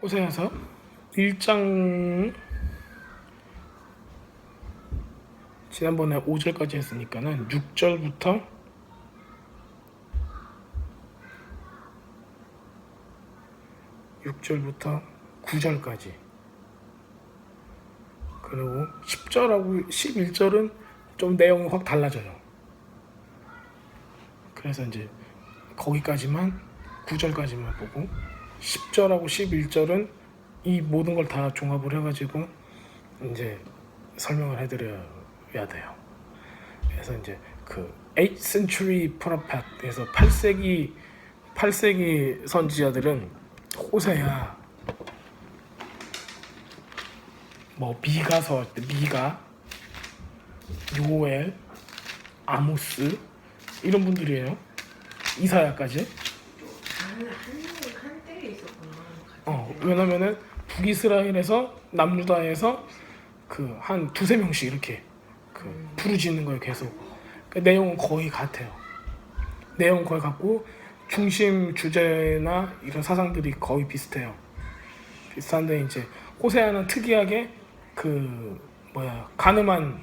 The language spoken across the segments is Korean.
호세아서 1장 지난번에 5절까지 했으니까는 6절부터 9절까지, 그리고 10절하고 11절은 좀 내용이 확 달라져요. 그래서 이제 거기까지만 9절까지만 보고 10절하고 11절은 이 모든 걸 다 종합을 해가지고 이제 설명을 해드려야 돼요. 그래서 이제 그 8th century prophet에서 8세기 선지자들은 호세야, 뭐 미가서 미가, 요엘, 아모스 이런 분들이에요. 이사야까지. 한때에 있었구나. 왜냐면은 북이스라엘에서 남유다에서 그 한 두세 명씩 이렇게 그 부르짖는 거예요, 계속. 그 내용은 거의 같아요. 내용은 거의 같고 중심 주제나 이런 사상들이 거의 비슷해요. 비슷한데 이제 호세아는 특이하게 가늠한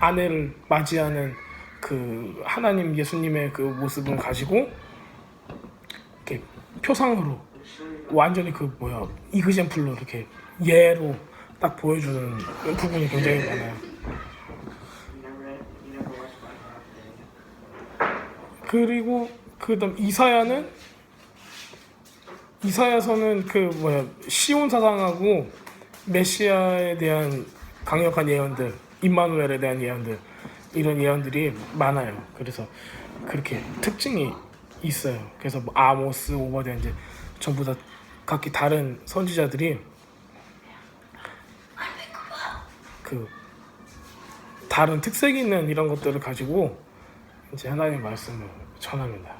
아내를 맞이하는 그 하나님 예수님의 그 모습을 가지고 이렇게 표상으로 완전히 이그젠플로 이렇게 예로 딱 보여주는 부분이 굉장히 많아요. 그리고 그다음 이사야서는 시온 사상하고 메시아에 대한 강력한 예언들, 임마누엘에 대한 예언들, 이런 예언들이 많아요. 그래서 그렇게 특징이 있어요. 그래서 아모스, 오바댜 이제 전부 다 각기 다른 선지자들이 그 다른 특색이 있는 이런 것들을 가지고 이제 하나님의 말씀을 전합니다.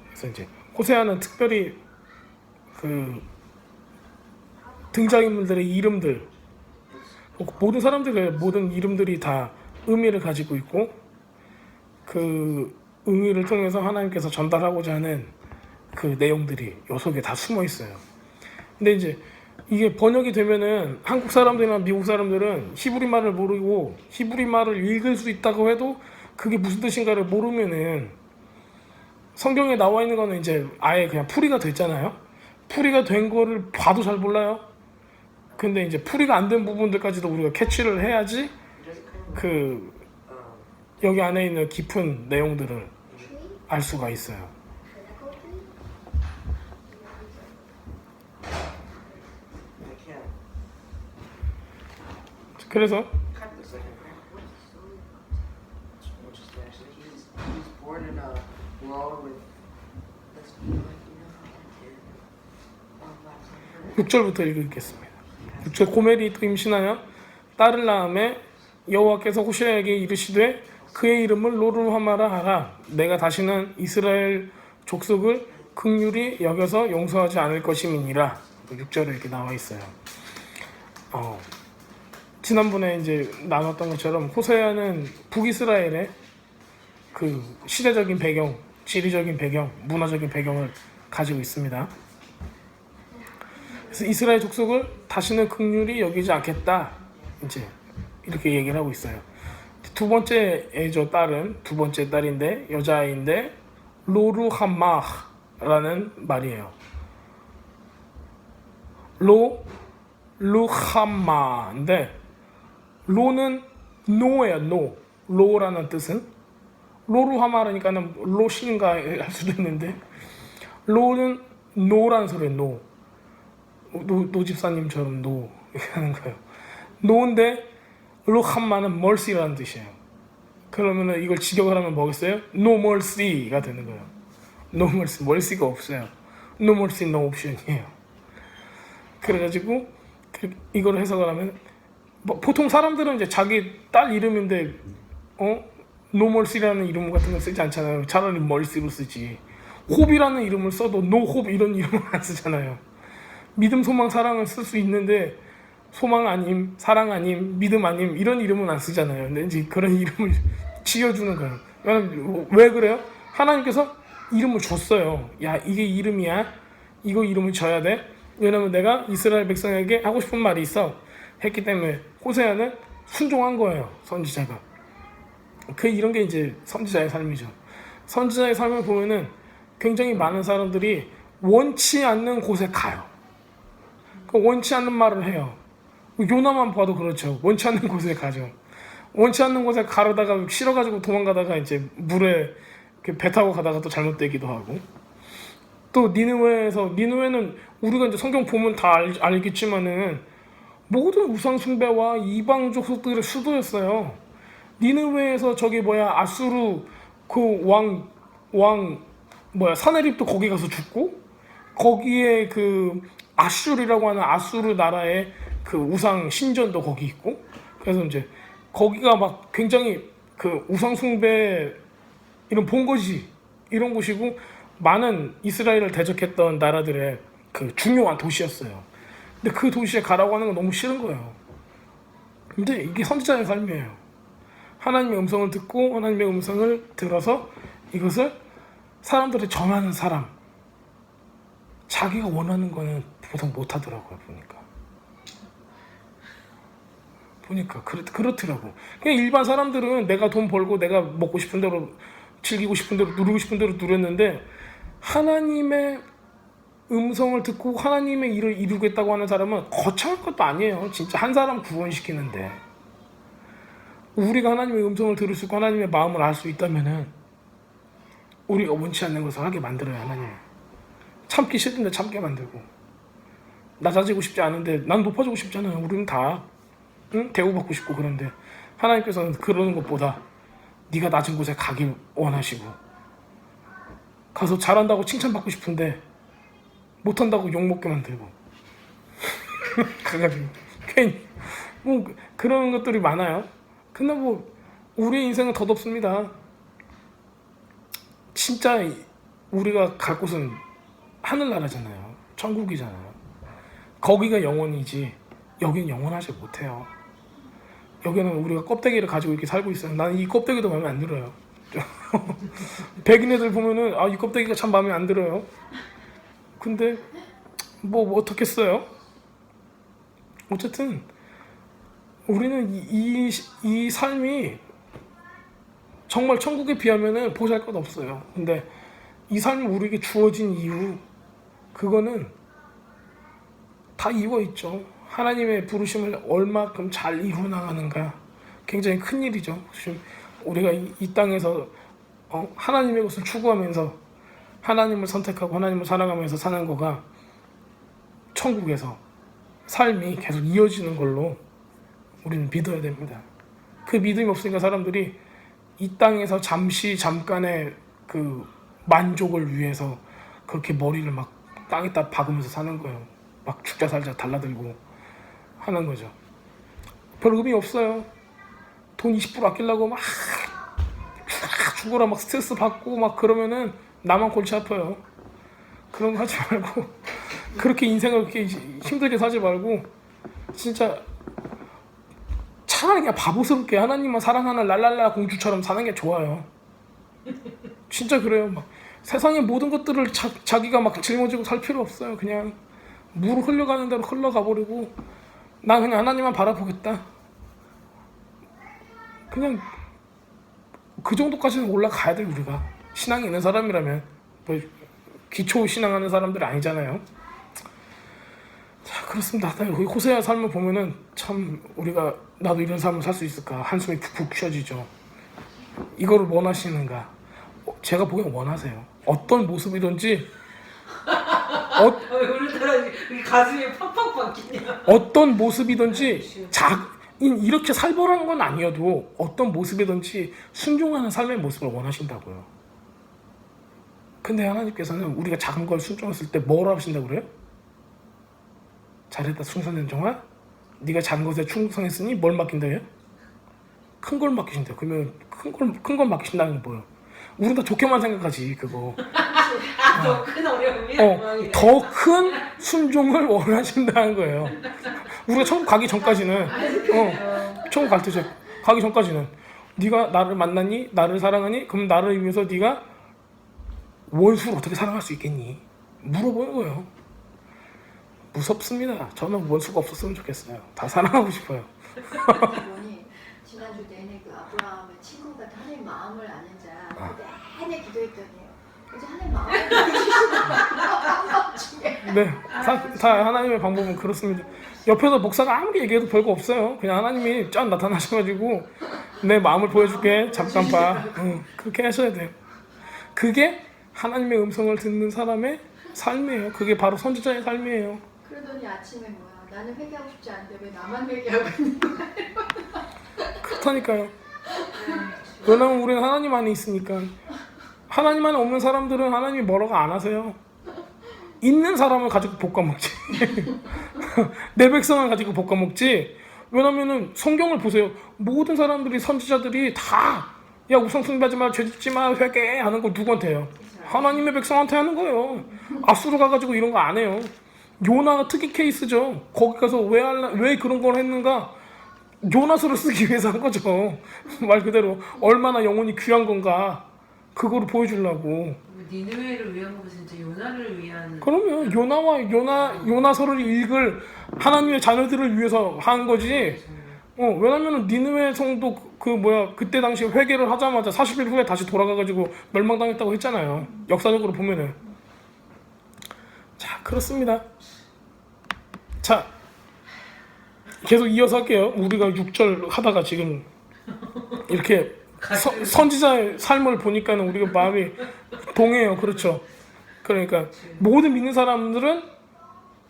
그래서 이제 호세아는 특별히 그 등장인물들의 이름들, 모든 사람들의 모든 이름들이 다 의미를 가지고 있고 그 의미를 통해서 하나님께서 전달하고자 하는 그 내용들이 요 속에 다 숨어 있어요. 근데 이제 이게 번역이 되면은 한국 사람들이나 미국 사람들은 히브리 말을 모르고 히브리 말을 읽을 수 있다고 해도 그게 무슨 뜻인가를 모르면은 성경에 나와 있는 거는 이제 아예 그냥 풀이가 됐잖아요. 풀이가 된 거를 봐도 잘 몰라요. 근데 이제 풀이가 안 된 부분들까지도 우리가 캐치를 해야지 그 여기 안에 있는 깊은 내용들을 알 수가 있어요. 그래서 육 절부터 읽겠습니다. 6절 고멜이 또 임신하여 딸을 낳음에 여호와께서 호세아에게 이르시되 그의 이름을 로르하마라 하라. 내가 다시는 이스라엘 족속을 긍휼히 여겨서 용서하지 않을 것임이니라. 6절에 이렇게 나와 있어요. 지난번에 이제 나눴던 것처럼 호세아는 북이스라엘의 그 시대적인 배경, 지리적인 배경, 문화적인 배경을 가지고 있습니다. 그래서 이스라엘 족속을 다시는 긍휼히 여기지 않겠다, 이제 이렇게 얘기를 하고 있어요. 두 번째 딸은 두 번째 딸인데 여자아이인데 로루하마라는 말이에요. 루하마인데 로는 노예요. 로라는 뜻은 로루하마라니까는 로신가 할 수도 있는데 로는 노라는 소리예요. 노 집사님처럼 노 이렇게 하는 거예요. 노인데 루하마는 멀시라는 뜻이에요. 그러면은 이걸 직역을 하면 뭐겠어요? No mercy가 되는 거예요. No mercy, mercy가 없어요. No mercy, no option이에요. 그래가지고 이걸 해석을 하면 보통 사람들은 이제 자기 딸 이름인데 No mercy라는 이름 같은 거 쓰지 않잖아요. 차라리 mercy로 쓰지. 홉이라는 이름을 써도 No hope 이런 이름을 안 쓰잖아요. 믿음, 소망, 사랑을 쓸 수 있는데 소망 아님, 사랑 아님, 믿음 아님 이런 이름은 안 쓰잖아요. 근데 이제 그런 이름을 지어주는 거예요. 왜 그래요? 하나님께서 이름을 줬어요. 야, 이게 이름이야. 이거 이름을 줘야 돼. 왜냐면 내가 이스라엘 백성에게 하고 싶은 말이 있어 했기 때문에 호세아는 순종한 거예요. 선지자가. 이런 게 이제 선지자의 삶이죠. 선지자의 삶을 보면은 굉장히 많은 사람들이 원치 않는 곳에 가요. 원치 않는 말을 해요. 요나만 봐도 그렇죠. 원치 않는 곳에 가죠. 원치 않는 곳에 가려다가 싫어가지고 도망가다가 이제 물에 배 타고 가다가 또 잘못되기도 하고, 또 니느웨는 우리가 이제 성경 보면 다 알겠지만은 모든 우상 숭배와 이방 족속들의 수도였어요. 니느웨에서 아수르 그 사네립도 거기 가서 죽고, 거기에 그 아슈르라고 하는 아수르 나라의 그 우상 신전도 거기 있고, 그래서 이제 거기가 막 굉장히 그 우상 숭배 이런 본거지 이런 곳이고, 많은 이스라엘을 대적했던 나라들의 그 중요한 도시였어요. 근데 그 도시에 가라고 하는 건 너무 싫은 거예요. 근데 이게 선지자의 삶이에요. 하나님의 음성을 듣고 하나님의 음성을 들어서 이것을 사람들이 전하는 사람, 자기가 원하는 거는 보통 못하더라고요. 보니까 그렇더라고. 그냥 일반 사람들은 내가 돈 벌고 내가 먹고 싶은 대로 즐기고 싶은 대로 누리고 싶은 대로 누렸는데, 하나님의 음성을 듣고 하나님의 일을 이루겠다고 하는 사람은 거창한 것도 아니에요. 진짜 한 사람 구원시키는데, 우리가 하나님의 음성을 들을 수 있고 하나님의 마음을 알 수 있다면은 우리가 원치 않는 것을 하게 만들어요. 하나님 참기 싫은데 참게 만들고, 낮아지고 싶지 않은데 난 높아지고 싶잖아요. 우리는 다 대우받고 싶고. 그런데 하나님께서는 그러는 것보다 네가 낮은 곳에 가길 원하시고, 가서 잘한다고 칭찬받고 싶은데 못한다고 욕먹게 만들고 가가지고 괜히 그런 것들이 많아요. 근데 우리 인생은 덧없습니다. 진짜 우리가 갈 곳은 하늘나라잖아요. 천국이잖아요. 거기가 영원이지 여기는 영원하지 못해요. 여기는 우리가 껍데기를 가지고 이렇게 살고 있어요. 나는 이 껍데기도 마음에 안 들어요. 백인 애들 보면은 이 껍데기가 참 마음에 안 들어요. 근데 뭐 어떻겠어요? 어쨌든 우리는 이 삶이 정말 천국에 비하면은 보잘것 없어요. 근데 이 삶이 우리에게 주어진 이유, 그거는 다 이유가 있죠. 하나님의 부르심을 얼마큼 잘 이루어나가는가, 굉장히 큰 일이죠. 우리가 이 땅에서 하나님의 것을 추구하면서 하나님을 선택하고 하나님을 사랑하면서 사는 거가 천국에서 삶이 계속 이어지는 걸로 우리는 믿어야 됩니다. 그 믿음이 없으니까 사람들이 이 땅에서 잠깐의 그 만족을 위해서 그렇게 머리를 막 땅에다 박으면서 사는 거예요. 막 죽자 살자 달라들고 하는 거죠. 별 의미 없어요. 돈 20% 아끼려고 막 죽어라 막 스트레스 받고 막 그러면은 나만 골치 아파요. 그런 거 하지 말고 그렇게 인생을 그렇게 힘들게 살지 말고 진짜 차라리 그냥 바보스럽게 하나님만 사랑하는 랄랄라 공주처럼 사는 게 좋아요. 진짜 그래요. 막 세상의 모든 것들을 자기가 막 짊어지고 살 필요 없어요. 그냥 물 흘러가는 대로 흘러가 버리고 난 그냥 하나님만 바라보겠다. 그냥 그 정도까지는 올라가야 돼. 우리가 신앙이 있는 사람이라면. 뭐 기초 신앙하는 사람들이 아니잖아요. 자, 그렇습니다. 호세아 삶을 보면은 참 우리가 나도 이런 삶을 살 수 있을까 한숨이 푹푹 쉬어지죠. 이거를 원하시는가? 제가 보기엔 원하세요. 어떤 모습이든지 오늘따라 가슴이 팍팍 박히냐. 어떤 모습이든지 이렇게 살벌한 건 아니어도 어떤 모습이든지 순종하는 삶의 모습을 원하신다고요. 근데 하나님께서는 우리가 작은 걸 순종했을 때 뭘 하신다고 그래요? 잘했다 충성된종아, 네가 작은 것에 충성했으니 뭘 맡긴다고요? 큰 걸 맡기신대요. 그러면 큰 걸 맡기신다는 건 뭐예요? 우린 다 좋게만 생각하지 그거. 더 큰 어려움이 더 큰 순종을 원하신다는 거예요. 우리가 천국 가기 전까지는 천국 갈 때 가기 전까지는 네가 나를 만났니? 나를 사랑하니? 그럼 나를 위해서 네가 원수를 어떻게 사랑할 수 있겠니? 물어보는 거예요. 무섭습니다. 저는 원수가 없었으면 좋겠어요. 다 사랑하고 싶어요. 보니 지난주 내내 그 아브라함의 친구 같은 하나님 마음을 아는 자 내내 기도했더니 이제 하나님 마음을 보여주시는 네, 다 하나님의 방법은 그렇습니다. 옆에서 목사가 아무리 얘기해도 별거 없어요. 그냥 하나님이 짠 나타나셔가지고 내 마음을 보여줄게. 잠깐 봐. 그렇게 하셔야 돼요. 그게 하나님의 음성을 듣는 사람의 삶이에요. 그게 바로 선지자의 삶이에요. 그러더니 아침에 뭐야 나는 회개하고 싶지 않은데 왜 나만 회개하고 있는 거야. 그렇다니까요. 왜냐면 우리는 하나님 안에 있으니까. 하나님 안에 없는 사람들은 하나님이 뭐라고 안 하세요. 있는 사람을 가지고 볶아먹지. 내 백성을 가지고 볶아먹지. 왜냐면은 성경을 보세요. 모든 사람들이 선지자들이 다 야 우상 숭배하지 마, 죄짓지 마, 회개해 하는 거 누구한테 해요? 하나님의 백성한테 하는 거예요. 아수르 가가지고 이런 거 안 해요. 요나가 특이 케이스죠. 거기 가서 왜 그런 걸 했는가? 요나서를 쓰기 위해서 한 거죠. 말 그대로 얼마나 영혼이 귀한 건가 그거를 보여주려고. 니느웨를 위한 거 진짜 요나를 위한. 그러면 요나서를 읽을 하나님의 자녀들을 위해서 한 거지. 왜냐면은 니느웨 성도 그때 당시 회개를 하자마자 40일 후에 다시 돌아가가지고 멸망당했다고 했잖아요. 역사적으로 보면은. 자, 그렇습니다. 자, 계속 이어서 할게요. 우리가 6절 하다가 지금 이렇게 선지자의 삶을 보니까는 우리가 마음이 동해요. 그렇죠. 그러니까 모든 믿는 사람들은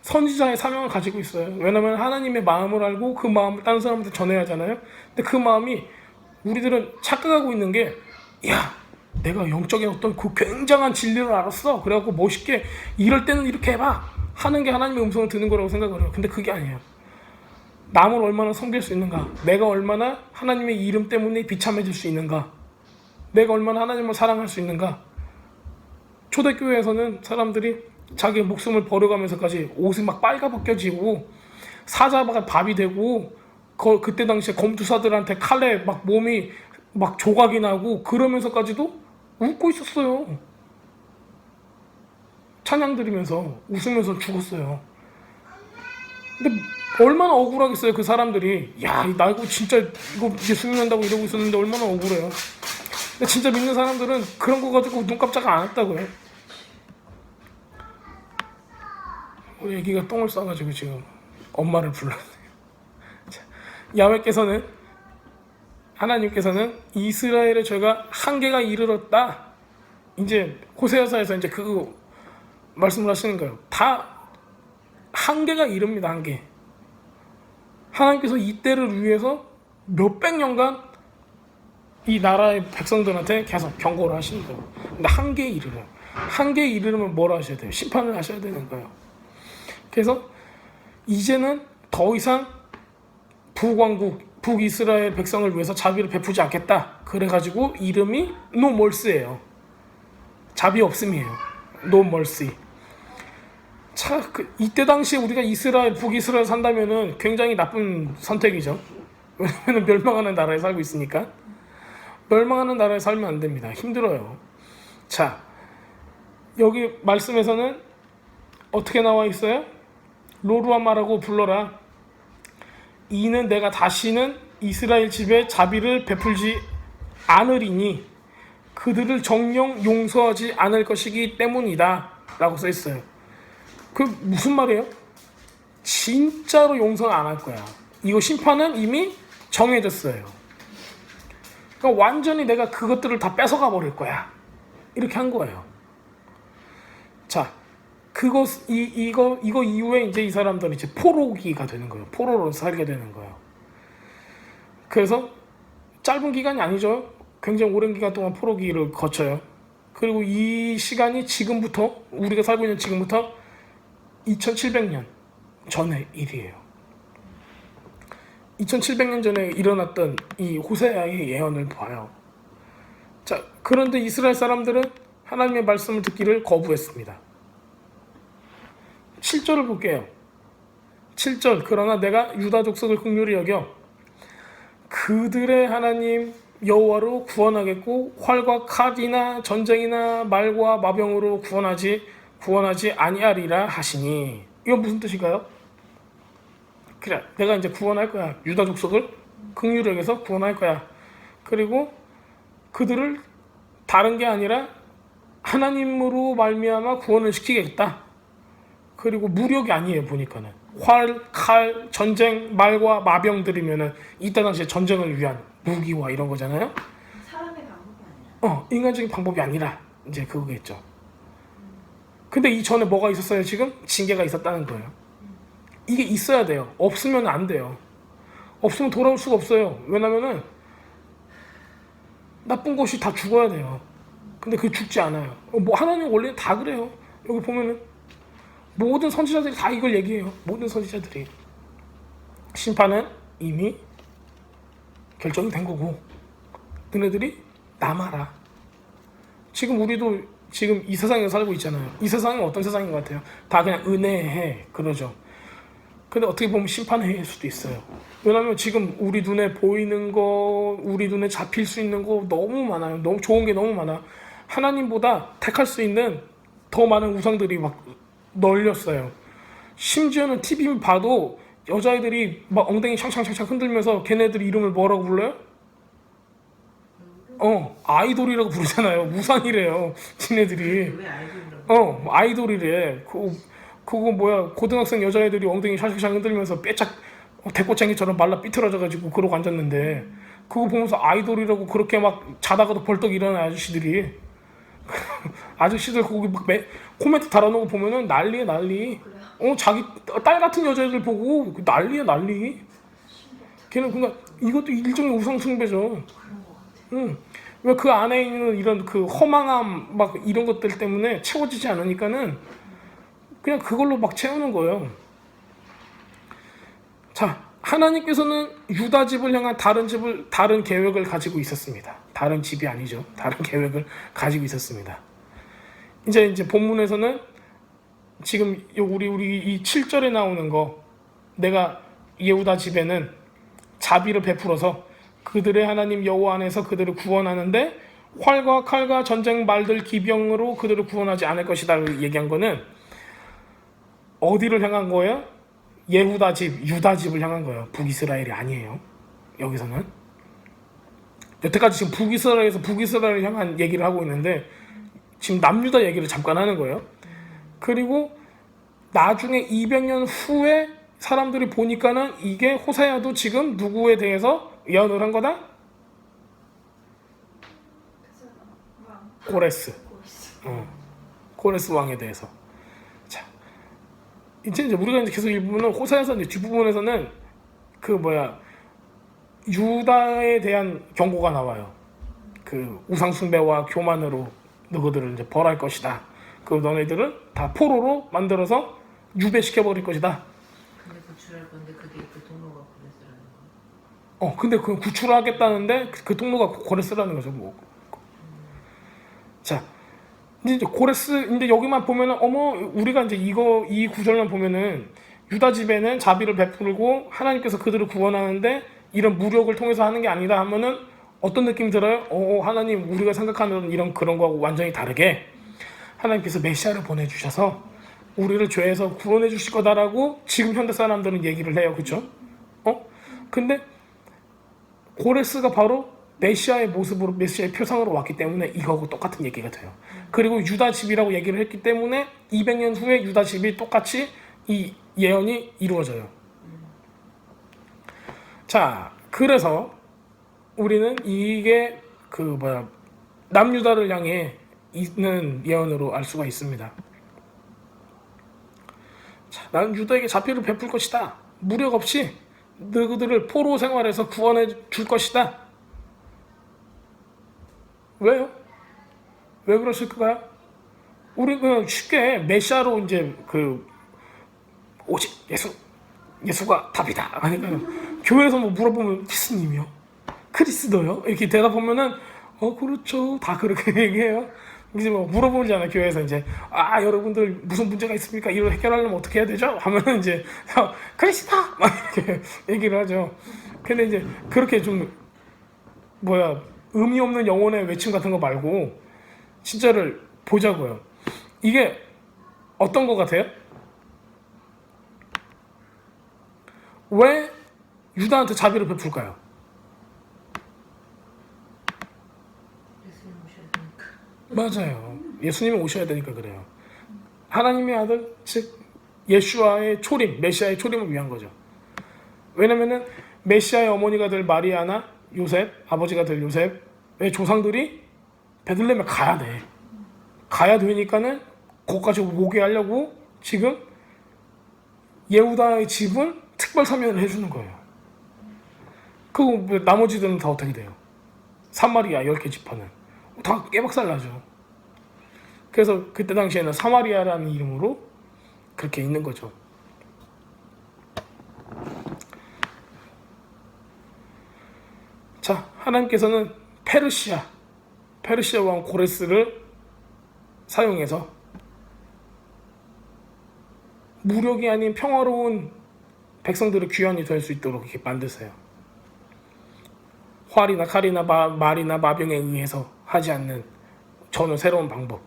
선지자의 사명을 가지고 있어요. 왜냐면 하나님의 마음을 알고 그 마음을 다른 사람한테 전해야 하잖아요. 근데 그 마음이 우리들은 착각하고 있는 게 야, 내가 영적인 어떤 그 굉장한 진리를 알았어. 그래갖고 멋있게 이럴 때는 이렇게 해봐 하는 게 하나님의 음성을 듣는 거라고 생각을 해요. 근데 그게 아니에요. 남을 얼마나 섬길 수 있는가, 내가 얼마나 하나님의 이름 때문에 비참해질 수 있는가, 내가 얼마나 하나님을 사랑할 수 있는가. 초대교회에서는 사람들이 자기 목숨을 버려가면서까지 옷이 막 빨가벗겨지고 사자가 밥이 되고 그때 당시에 검투사들한테 칼에 막 몸이 막 조각이 나고 그러면서까지도 웃고 있었어요. 찬양 드리면서 웃으면서 죽었어요. 근데 얼마나 억울하겠어요. 그 사람들이 나 이거 진짜 이거 예수 믿는다고 이러고 있었는데 얼마나 억울해요. 근데 진짜 믿는 사람들은 그런 거 가지고 눈 깜짝 안 했다고요. 우리 애기가 똥을 싸가지고 지금 엄마를 불렀네요. 야훼께서는, 하나님께서는 이스라엘의 죄가 한계가 이르렀다. 이제 호세아서에서 이제 그거 말씀을 하시는 거예요. 다 한계가 이릅니다. 한계. 하나님께서 이때를 위해서 몇백 년간 이 나라의 백성들한테 계속 경고를 하시는 거예요. 근데 한계에 이르러요. 한계에 이르려면 뭘 하셔야 돼요? 심판을 하셔야 되는 거예요. 그래서 이제는 더 이상 북이스라엘 백성을 위해서 자비를 베푸지 않겠다. 그래가지고 이름이 No Mercy예요. 자비 없음이에요. No Mercy. 이때 당시에 우리가 북이스라엘 산다면은 굉장히 나쁜 선택이죠. 왜냐면 멸망하는 나라에 살고 있으니까. 멸망하는 나라에 살면 안 됩니다. 힘들어요. 자, 여기 말씀에서는 어떻게 나와 있어요? 로루하마라고 불러라. 이는 내가 다시는 이스라엘 집에 자비를 베풀지 않으리니 그들을 정녕 용서하지 않을 것이기 때문이다 라고 써 있어요. 그 무슨 말이에요? 진짜로 용서 안 할 거야. 이거 심판은 이미 정해졌어요. 그러니까 완전히 내가 그것들을 다 뺏어가 버릴 거야. 이렇게 한 거예요. 자, 이거 이후에 이제 이 사람들은 이제 포로기가 되는 거예요. 포로로 살게 되는 거예요. 그래서 짧은 기간이 아니죠. 굉장히 오랜 기간 동안 포로기를 거쳐요. 그리고 이 시간이 지금부터, 우리가 살고 있는 지금부터 2700년 전의 일이에요. 2700년 전에 일어났던 이 호세아의 예언을 봐요. 자, 그런데 이스라엘 사람들은 하나님의 말씀을 듣기를 거부했습니다. 7절을 볼게요. 7절. 그러나 내가 유다 족속을 긍휼히 여겨 그들의 하나님 여호와로 구원하겠고 활과 칼이나 전쟁이나 말과 마병으로 구원하지 아니하리라 하시니. 이건 무슨 뜻인가요? 그래, 내가 이제 구원할 거야. 유다 족속을 긍휼히 여겨서 구원할 거야. 그리고 그들을 다른 게 아니라 하나님으로 말미암아 구원을 시키겠다. 그리고 무력이 아니에요. 보니까는 활, 칼, 전쟁, 말과 마병들이면은 이때 당시에 전쟁을 위한 무기와 이런 거잖아요. 사람의 방법이 아니라. 인간적인 방법이 아니라 이제 그거겠죠. 근데 이전에 뭐가 있었어요? 지금 징계가 있었다는 거예요. 이게 있어야 돼요. 없으면 안 돼요. 없으면 돌아올 수가 없어요. 왜냐면은 나쁜 것이 다 죽어야 돼요. 근데 그게 죽지 않아요. 뭐 하나님 원래 다 그래요. 여기 보면은 모든 선지자들이 다 이걸 얘기해요. 모든 선지자들이 심판은 이미 결정이 된 거고 너네들이 남아라. 지금 우리도 지금 이 세상에 살고 있잖아요. 이 세상은 어떤 세상인 것 같아요? 다 그냥 은혜해 그러죠. 근데 어떻게 보면 심판해일 수도 있어요. 왜냐하면 지금 우리 눈에 보이는 거, 우리 눈에 잡힐 수 있는 거 너무 많아요. 너무 좋은 게 너무 많아. 하나님보다 택할 수 있는 더 많은 우상들이 막 널렸어요. 심지어는 TV 봐도 여자애들이 막 엉덩이 샹샹샹샹 흔들면서 걔네들 이름을 뭐라고 불러요? 아이돌이라고 부르잖아요. 우상이래요. 지네들이. 왜 아이돌이라고? 아이돌이래. 그거 뭐야, 고등학생 여자애들이 엉덩이 샤샥샥 흔들면서 빼짝 대꼬챙이처럼 말라 삐뚤어져가지고 그러고 앉았는데 그거 보면서 아이돌이라고 그렇게 막 자다가도 벌떡 일어나는 아저씨들이 아저씨들 거기 막 코멘트 달아놓은 거 보면은 난리야 난리. 자기 딸 같은 여자애들 보고 난리야 난리. 걔는 그러니까 이것도 일종의 우상 숭배죠. 그런 것 같아. 왜 그 안에 있는 이런 그 허망함 막 이런 것들 때문에 채워지지 않으니까는 그냥 그걸로 막 채우는 거예요. 자, 하나님께서는 유다 집을 향한 다른 계획을 가지고 있었습니다. 다른 집이 아니죠. 다른 계획을 가지고 있었습니다. 이제 본문에서는 지금 우리 이 7절에 나오는 거, 내가 예후다 집에는 자비를 베풀어서 그들의 하나님 여호와 안에서 그들을 구원하는데 활과 칼과 전쟁 말들 기병으로 그들을 구원하지 않을 것이다 얘기한 거는 어디를 향한 거예요? 예후다 집, 유다 집을 향한 거예요. 북이스라엘이 아니에요. 여기서는 여태까지 지금 북이스라엘을 향한 얘기를 하고 있는데 지금 남유다 얘기를 잠깐 하는 거예요. 그리고 나중에 200년 후에 사람들이 보니까는 이게 호세아도 지금 누구에 대해서 예언을 한 거다? 고레스. 고레스 왕에 대해서. 자, 이제 우리가 계속 이 부분은 호세아서 뒷부분에서는 유다에 대한 경고가 나와요. 그 우상 숭배와 교만으로 너희들을 이제 벌할 것이다. 그 너네들을 다 포로로 만들어서 유배시켜 버릴 것이다. 근데 구출할 건데 그게 그 동료가 고레스라는 거. 근데 그 구출을 하겠다는데 그 통로가 고레스라는 거죠. 뭐. 자, 이제 고레스 이제 여기만 보면은 우리가 이제 이 구절만 보면은 유다 집에는 자비를 베풀고 하나님께서 그들을 구원하는데 이런 무력을 통해서 하는 게 아니다 하면은 어떤 느낌이 들어요? 하나님 우리가 생각하는 이런 그런 거하고 완전히 다르게 하나님께서 메시아를 보내주셔서 우리를 죄에서 구원해 주실 거다라고 지금 현대 사람들은 얘기를 해요. 그렇죠? 근데 고레스가 바로 메시아의 모습으로 메시아의 표상으로 왔기 때문에 이거하고 똑같은 얘기가 돼요. 그리고 유다 집이라고 얘기를 했기 때문에 200년 후에 유다 집이 똑같이 이 예언이 이루어져요. 자, 그래서 우리는 이게 남유다를 향해 있는 예언으로 알 수가 있습니다. 자, 나는 유다에게 자비를 베풀 것이다. 무력 없이 너희들을 포로 생활에서 구원해 줄 것이다. 왜요? 왜 그러실까요? 우리 그냥 쉽게 메시아로 이제 오직 예수가 답이다. 아니까 교회에서 뭐 물어보면 예수님이요? 그리스도요? 이렇게 대답하면은 그렇죠. 다 그렇게 얘기해요. 이제 뭐 물어보잖아요. 교회에서 이제 여러분들 무슨 문제가 있습니까? 이걸 해결하려면 어떻게 해야 되죠? 하면은 이제 그리스도 막 이렇게 얘기를 하죠. 근데 이제 그렇게 좀 의미 없는 영혼의 외침 같은 거 말고 진짜를 보자고요. 이게 어떤 것 같아요? 왜 유다한테 자비를 베풀까요? 예수님 오셔야 되니까. 맞아요. 예수님이 오셔야 되니까 그래요. 하나님의 아들, 즉 예수와의 초림, 메시아의 초림을 위한 거죠. 왜냐면은 메시아의 어머니가 될 마리아나 요셉, 아버지가 될 요셉의 조상들이 베들레헴에 가야 돼. 가야 되니까는 거기까지 오게 하려고 지금 예후다의 집은 특별 사면을 해주는 거예요. 그 나머지들은 다 어떻게 돼요? 사마리아 10개 지파는 다 깨박살 나죠. 그래서 그때 당시에는 사마리아라는 이름으로 그렇게 있는 거죠. 자, 하나님께서는 페르시아 왕 고레스를 사용해서 무력이 아닌 평화로운 백성들을 귀환이 될 수 있도록 이렇게 만드세요. 활이나 칼이나 말이나 마병에 의해서 하지 않는 전혀 새로운 방법.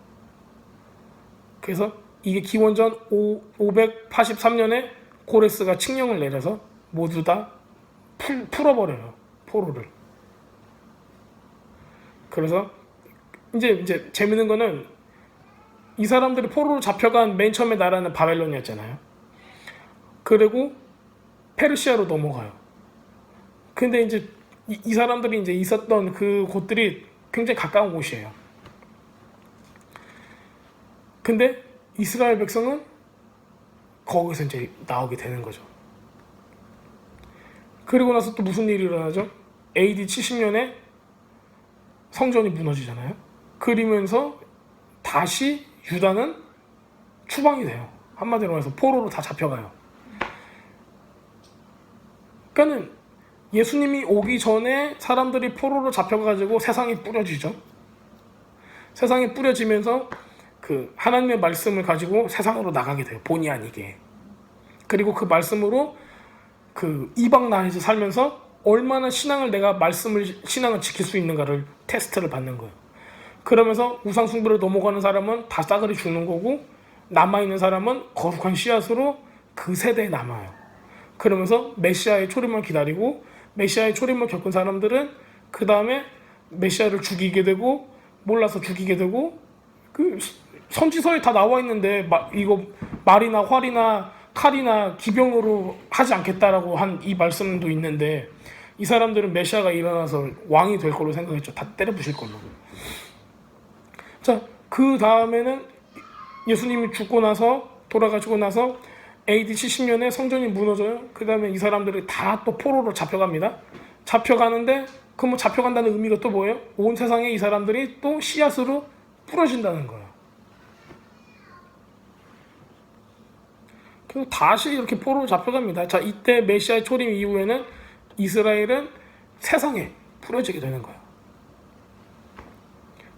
그래서 이게 기원전 583년에 고레스가 칙령을 내려서 모두 다 풀어버려요. 포로를. 그래서 이제 재밌는 거는 이 사람들이 포로로 잡혀간 맨 처음에 나라는 바벨론이었잖아요. 그리고 페르시아로 넘어가요. 근데 이제 이 사람들이 이제 있었던 그 곳들이 굉장히 가까운 곳이에요. 근데 이스라엘 백성은 거기서 이제 나오게 되는 거죠. 그리고 나서 또 무슨 일이 일어나죠? AD 70년에 성전이 무너지잖아요. 그러면서 다시 유다는 추방이 돼요. 한마디로 해서 포로로 다 잡혀가요. 그러니까는 예수님이 오기 전에 사람들이 포로로 잡혀가지고 세상에 뿌려지죠. 세상에 뿌려지면서 그 하나님의 말씀을 가지고 세상으로 나가게 돼요. 본의 아니게. 그리고 그 말씀으로 그 이방 나라에서 살면서 얼마나 신앙을 지킬 수 있는가를 테스트를 받는 거예요. 그러면서 우상 숭배로 넘어가는 사람은 다 싸그리 죽는 거고, 남아있는 사람은 거룩한 씨앗으로 그 세대에 남아요. 그러면서 메시아의 초림을 기다리고, 메시아의 초림을 겪은 사람들은 그 다음에 메시아를 죽이게 되고, 몰라서 죽이게 되고, 그 선지서에 다 나와 있는데 이거 말이나 활이나 칼이나 기병으로 하지 않겠다라고 한 이 말씀도 있는데, 이 사람들은 메시아가 일어나서 왕이 될 걸로 생각했죠. 다 때려 부실 걸로. 자, 그 다음에는 예수님이 죽고 나서 돌아가시고 나서 AD 70년에 성전이 무너져요. 그 다음에 이 사람들이 다 또 포로로 잡혀갑니다. 잡혀가는데 그럼 잡혀간다는 의미가 또 뭐예요? 온 세상에 이 사람들이 또 씨앗으로 뿌려진다는 거예요. 그래서 다시 이렇게 포로로 잡혀갑니다. 자, 이때 메시아의 초림 이후에는 이스라엘은 세상에 뿌려지게 되는 거예요.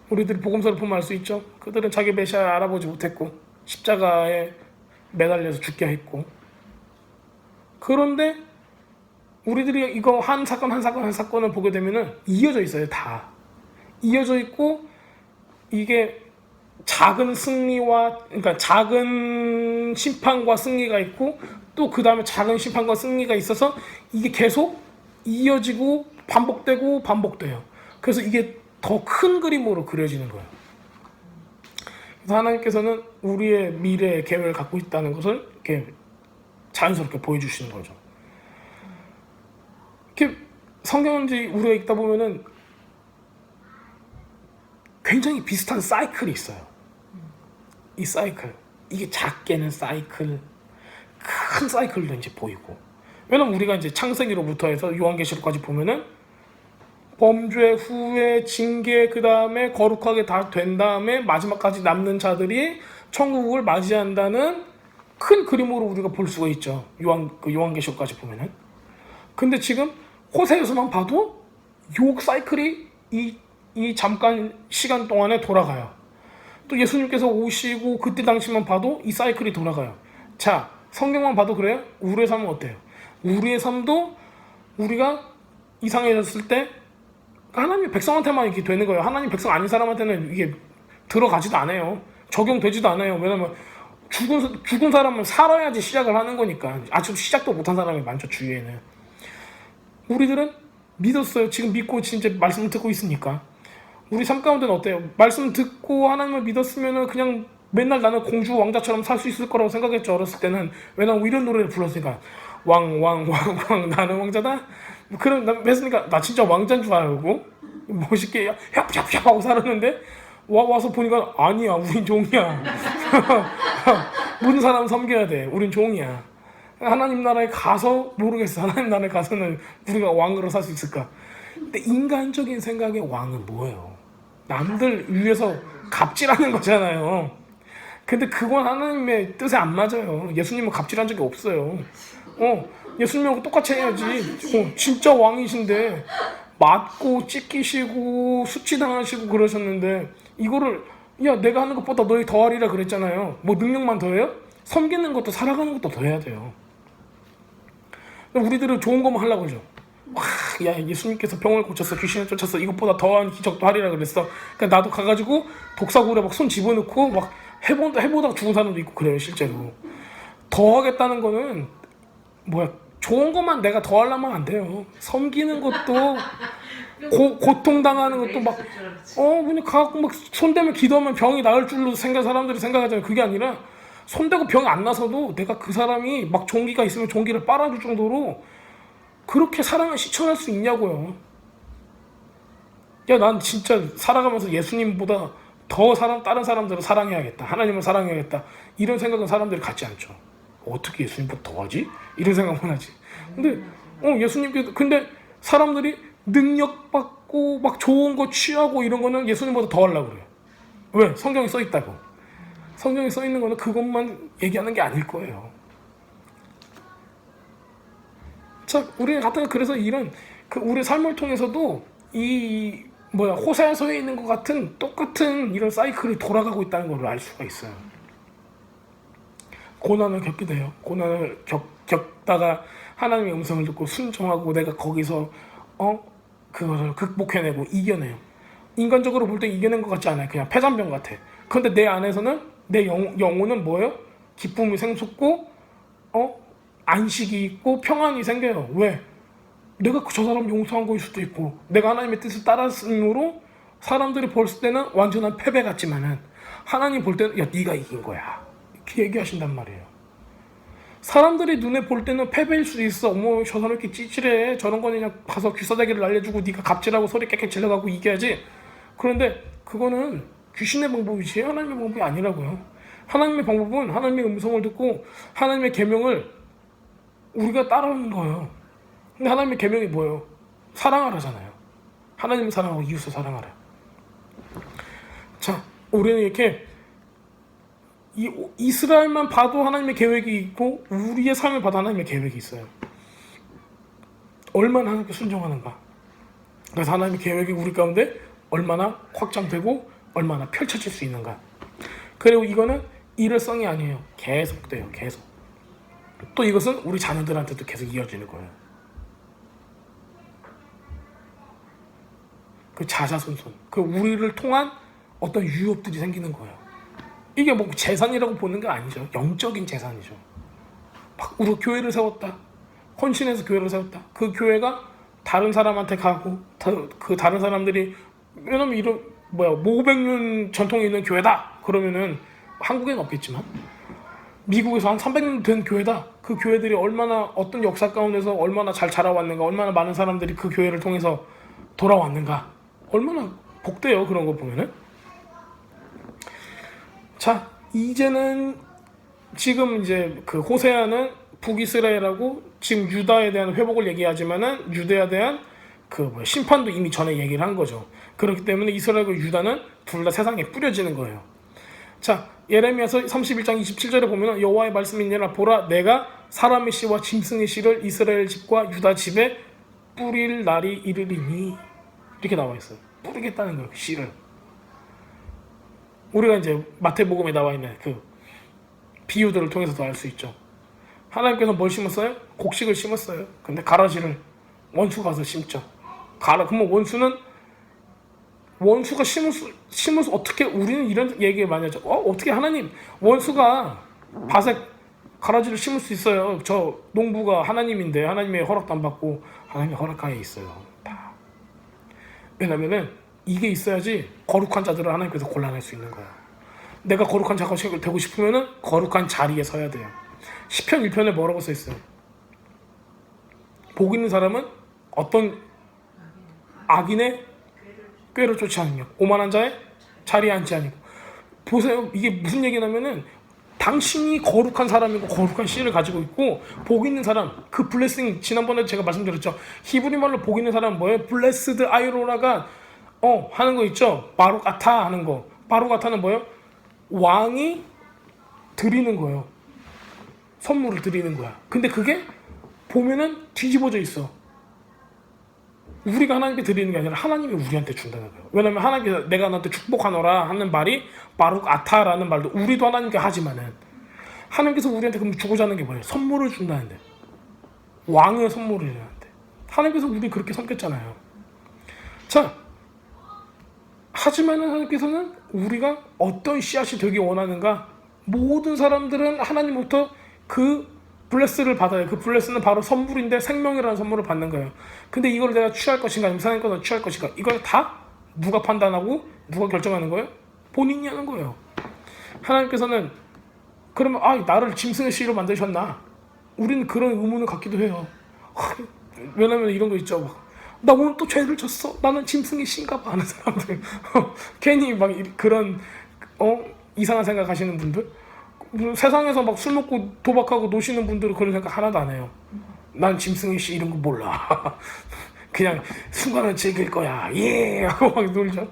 우리들이 복음서를 보면 알 수 있죠. 그들은 자기 메시아를 알아보지 못했고 십자가에 매달려서 죽게 했고, 그런데 우리들이 이거 한 사건을 보게 되면은 이어져 있어요. 다 이어져 있고, 이게 작은 승리와, 그러니까 작은 심판과 승리가 있고, 또 그 다음에 작은 심판과 승리가 있어서 이게 계속 이어지고 반복돼요. 그래서 이게 더 큰 그림으로 그려지는 거예요. 그래서 하나님께서는 우리의 미래의 계획을 갖고 있다는 것을 이렇게 자연스럽게 보여주시는 거죠. 이렇게 성경을 우리가 읽다 보면은 굉장히 비슷한 사이클이 있어요. 이 사이클, 이게 작게는 사이클, 큰 사이클도 이제 보이고. 왜냐면 우리가 이제 창세기로부터 해서 요한계시록까지 보면은 범죄 후에 징계, 그 다음에 거룩하게 다 된 다음에 마지막까지 남는 자들이 천국을 맞이한다는 큰 그림으로 우리가 볼 수가 있죠. 요한계시록까지 보면은. 근데 지금 호세에서만 봐도 요 사이클이 이 잠깐 시간 동안에 돌아가요. 또 예수님께서 오시고 그때 당시만 봐도 이 사이클이 돌아가요. 자, 성경만 봐도 그래요? 우리의 삶은 어때요? 우리의 삶도 우리가 이상해졌을 때 하나님 백성한테만 이렇게 되는 거예요. 하나님 백성 아닌 사람한테는 이게 들어가지도 않아요. 적용되지도 않아요. 왜냐면 죽은 사람은 살아야지 시작을 하는 거니까. 아직 시작도 못한 사람이 많죠, 주위에는. 우리들은 믿었어요. 지금 믿고 진짜 말씀을 듣고 있으니까. 우리 삶 가운데는 어때요? 말씀 듣고 하나님을 믿었으면은 그냥 맨날 나는 공주 왕자처럼 살 수 있을 거라고 생각했죠, 어렸을 때는. 왜냐면 이런 노래를 불렀으니까. 왕 나는 왕자다. 그럼 나 했으니까 나 진짜 왕자인 줄 알고 멋있게 협협협 하고 살았는데 와서 보니까 아니야, 우린 종이야. 모든 사람 섬겨야 돼. 우린 종이야. 하나님 나라에 가서 모르겠어. 하나님 나라에 가서는 우리가 왕으로 살 수 있을까? 근데 인간적인 생각의 왕은 뭐예요? 남들 위해서 갑질하는 거잖아요. 근데 그건 하나님의 뜻에 안 맞아요. 예수님은 갑질한 적이 없어요. 예수님하고 똑같이 해야지. 진짜 왕이신데 맞고 찢기시고 수치당하시고 그러셨는데 이거를 야 내가 하는 것보다 너희 더하리라 그랬잖아요. 뭐 능력만 더해요? 섬기는 것도 살아가는 것도 더 해야 돼요. 우리들은 좋은 것만 하려고 그러죠. 야 예수님께서 병을 고쳤어, 귀신을 쫓았어, 이것보다 더한 기적도 하리라 그랬어. 그러니까 나도 가가지고 독사굴에 막 손 집어넣고 막 해보다가 죽은 사람도 있고 그래요. 실제로 더 하겠다는 거는 좋은 것만 내가 더 하려면 안 돼요. 섬기는 것도 고통당하는 것도 막 그냥 가갖고 막 손대면 기도하면 병이 나을 줄로 사람들이 생각하잖아요. 그게 아니라 손대고 병이 안 나서도 내가 그 사람이 막 종기가 있으면 종기를 빨아줄 정도로 그렇게 사랑을 실천할 수 있냐고요. 야, 난 진짜 살아가면서 예수님보다 더 다른 사람들을 사랑해야겠다, 하나님을 사랑해야겠다, 이런 생각은 사람들이 갖지 않죠. 어떻게 예수님보다 더 하지? 이런 생각만 하지. 근데 예수님께서 근데 사람들이 능력 받고 막 좋은 거 취하고 이런 거는 예수님보다 더 하려고 그래요. 왜? 성경에 써 있다고. 성경에 써 있는 거는 그것만 얘기하는 게 아닐 거예요. 자, 우리가 같은 그래서 이런 우리 삶을 통해서도 호세아서에 있는 것 같은 똑같은 이런 사이클이 돌아가고 있다는 걸 알 수가 있어요. 고난을 겪게 돼요. 고난을 겪다가 하나님의 음성을 듣고 순종하고 내가 거기서 그거를 극복해내고 이겨내요. 인간적으로 볼 때 이겨낸 것 같지 않아요. 그냥 폐잔병 같아. 그런데 내 안에서는 내 영혼은 뭐예요? 기쁨이 샘솟고 안식이 있고 평안이 생겨요. 왜? 내가 저 사람 용서한 거일 수도 있고 내가 하나님의 뜻을 따랐으므로 사람들이 볼 때는 완전한 패배 같지만은 하나님 볼 때는 야 네가 이긴 거야 이렇게 얘기하신단 말이에요. 사람들이 눈에 볼 때는 패배일 수도 있어. 저 사람 이렇게 찌질해, 저런 거는 그냥 가서 귀싸대기를 날려주고 네가 갑질하고 소리 깨끗 질러가고 이겨야지. 그런데 그거는 귀신의 방법이지 하나님의 방법이 아니라고요. 하나님의 방법은 하나님의 음성을 듣고 하나님의 계명을 우리가 따르는 거예요. 근데 하나님의 계명이 뭐예요? 사랑하라잖아요. 하나님을 사랑하고 이웃을 사랑하라. 자, 우리는 이렇게 이스라엘만 봐도 하나님의 계획이 있고 우리의 삶을 봐도 하나님의 계획이 있어요. 얼마나 하나님께 순종하는가. 그래서 하나님의 계획이 우리 가운데 얼마나 확장되고 얼마나 펼쳐질 수 있는가. 그리고 이거는 일회성이 아니에요. 계속 돼요. 계속. 또 이것은 우리 자녀들한테도 계속 이어지는 거예요. 그 자자손손, 우리를 통한 어떤 유업들이 생기는 거예요. 이게 재산이라고 보는 게 아니죠. 영적인 재산이죠. 우리 교회를 세웠다, 헌신해서 교회를 세웠다. 그 교회가 다른 사람한테 가고 그 다른 사람들이 왜냐면 이런 500년 전통이 있는 교회다 그러면은 한국에는 없겠지만 미국에서 한 300년 된 교회다. 그 교회들이 얼마나 어떤 역사 가운데서 얼마나 잘 자라왔는가, 얼마나 많은 사람들이 그 교회를 통해서 돌아왔는가, 얼마나 복돼요. 그런 거 보면은. 자, 이제는 지금 이제 그 호세아는 북이스라엘하고 지금 유다에 대한 회복을 얘기하지만은 유대에 대한 심판도 이미 전에 얘기를 한 거죠. 그렇기 때문에 이스라엘과 유다는 둘 다 세상에 뿌려지는 거예요. 자, 예레미야서 31장 27절에 보면 여호와의 말씀이니라. 보라, 내가 사람의 씨와 짐승의 씨를 이스라엘 집과 유다 집에 뿌릴 날이 이르리니, 이렇게 나와 있어요. 뿌리겠다는 거예요. 씨를. 우리가 이제 마태복음에 나와 있는 그 비유들을 통해서도 알 수 있죠. 하나님께서 뭘 심었어요? 곡식을 심었어요. 근데 가라지를 원수가 가서 심죠. 그러면 원수가 심어서 어떻게, 우리는 이런 얘기를 많이 하죠. 어떻게 하나님, 원수가 밭에 가라지를 심을 수 있어요. 저 농부가 하나님인데 하나님의 허락도 안 받고 하나님의 허락하에 있어요. 다. 왜냐면은 이게 있어야지 거룩한 자들을 하나님께서 골라낼 수 있는 거야. 내가 거룩한 자가 되고 싶으면은 거룩한 자리에 서야 돼요. 시편 1편에 뭐라고 써 있어요? 복 있는 사람은 어떤 악인의 꾀를 쫓지 않으며 오만한 자의 자리에 앉지 아니고. 보세요. 이게 무슨 얘기냐면은 당신이 거룩한 사람이고 거룩한 씨를 가지고 있고 복 있는 사람, 그 블레싱 지난번에 제가 말씀드렸죠. 히브리 말로 복 있는 사람은 뭐예요? 블레스드 아이로라가 하는 거 있죠. 바루가타 하는 거. 바루가타는 뭐예요? 왕이 드리는 거예요. 선물을 드리는 거야. 근데 그게 보면은 뒤집어져 있어. 우리가 하나님께 드리는 게 아니라 하나님이 우리한테 준다는 거예요. 왜냐면 하나님께서 내가 너한테 축복하노라 하는 말이 바룩아타라는 말도 우리도 하나님께 하지만은 하나님께서 우리한테 그럼 주고자 하는 게 뭐예요? 선물을 준다는데. 왕의 선물을 주는데. 하나님께서 우리 그렇게 섬겼잖아요. 자, 하지만은 하나님께서는 우리가 어떤 씨앗이 되기 원하는가? 모든 사람들은 하나님부터 그 블레스를 받아요. 그 블레스는 바로 선물인데 생명이라는 선물을 받는 거예요. 근데 이걸 내가 취할 것인가 아니면 하나님 것을 취할 것인가, 이걸 다 누가 판단하고 누가 결정하는 거예요? 본인이 하는 거예요. 하나님께서는 그러면 나를 짐승의 씨로 만드셨나? 우리는 그런 의문을 갖기도 해요. 왜냐면 이런 거 있죠. 나 오늘 또 죄를 졌어. 나는 짐승의 씨인가 봐 하는 사람들. 괜히 막 그런 이상한 생각 하시는 분들. 세상에서 막 술 먹고 도박하고 노시는 분들은 그런 생각 하나도 안 해요. 난 짐승의 씨 이런 거 몰라. 그냥 순간을 즐길 거야. 예 하고 막 놀죠.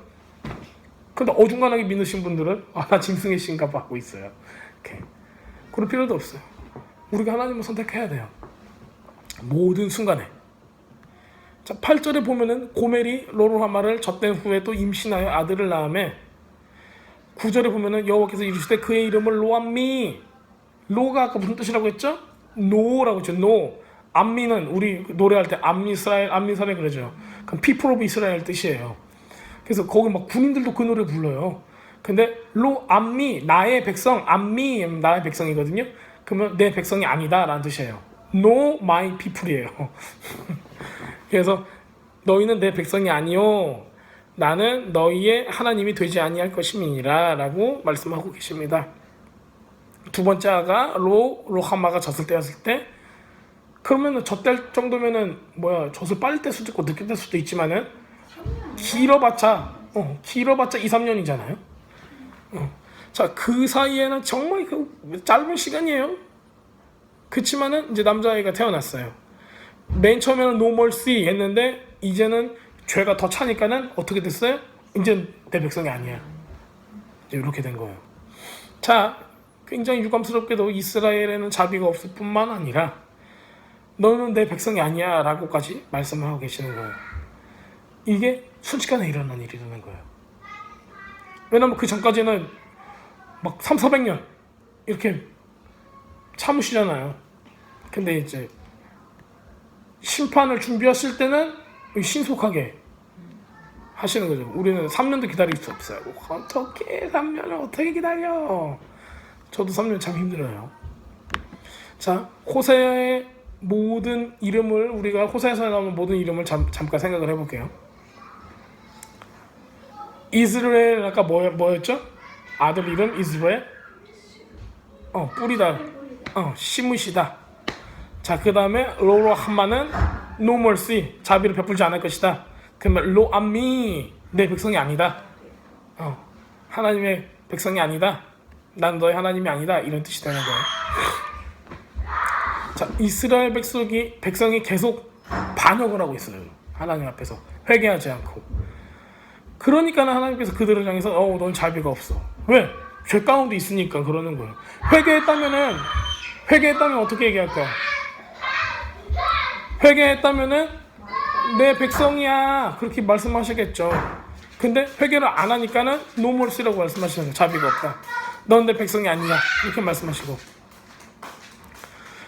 근데 어중간하게 믿으신 분들은 나 짐승의 씨인가 봐 하고 있어요. 이렇게. 그럴 필요도 없어요. 우리가 하나님을 선택해야 돼요. 모든 순간에. 자, 8절에 보면은 고멜이 로루하마를 젖된 후에 또 임신하여 아들을 낳음에 9절에 보면은 여호와께서 이르시되 그의 이름을 로암미. 로가 아까 무슨 뜻이라고 했죠? 노라고 했죠. 노. 암미는 우리 노래할 때 암미스라엘 그러죠. 그럼 people of 이스라엘 뜻이에요. 그래서 거기 막 군인들도 그 노래 불러요. 근데 로암미, 나의 백성, 암미 나의 백성이거든요. 그러면 내 백성이 아니다 라는 뜻이에요. No my people이에요. 그래서 너희는 내 백성이 아니요, 나는 너희의 하나님이 되지 아니할 것임이니라 라고 말씀하고 계십니다. 두 번째 아가 로하마가 젖을 때였을 때, 그러면은 젖될 정도면은 젖을 빨리 뗄 수도 있고 늦게 뗄 수도 있지만은 길어봤자 2-3년이잖아요. 자, 그 사이에는 정말 짧은 시간이에요. 그치만은 이제 남자아이가 태어났어요. 맨 처음에는 no mercy 했는데 이제는 죄가 더 차니까는 어떻게 됐어요? 이제 내 백성이 아니야. 이제 이렇게 된 거예요. 자, 굉장히 유감스럽게도 이스라엘에는 자비가 없을 뿐만 아니라 너는 내 백성이 아니야 라고까지 말씀을 하고 계시는 거예요. 이게 순식간에 일어난 일이라는 거예요. 왜냐면 그 전까지는 막 300-400년 이렇게 참으시잖아요. 근데 이제 심판을 준비하실 때는 신속하게 하시는 거죠. 우리는 3년도 기다릴 수 없어요. 어떻게 3년을 어떻게 기다려? 저도 3년 참 힘들어요. 자, 호세아의 모든 이름을, 우리가 호세아에서 나오는 모든 이름을 잠깐 생각을 해볼게요. 이스라엘, 아까 뭐였죠? 아들 이름 이스라엘? 뿌리다. 심으시다. 자, 그 다음에 로로하마는 no mercy, 자비를 베풀지 않을 것이다. 그러면 로암미, 내 백성이 아니다. 하나님의 백성이 아니다. 난 너의 하나님이 아니다. 이런 뜻이 되는 거예요. 자, 이스라엘 백성이 계속 반역을 하고 있어요. 하나님 앞에서 회개하지 않고. 그러니까 하나님께서 그들을 향해서 넌 자비가 없어. 왜? 죄 가운데 있으니까 그러는 거예요. 회개했다면 어떻게 얘기할까? 회개했다면은 내 백성이야 그렇게 말씀하시겠죠. 근데 회개를 안 하니까는 no mercy라고 말씀하시는 거예요. 자비가 없다. 넌 내 백성이 아니야 이렇게 말씀하시고.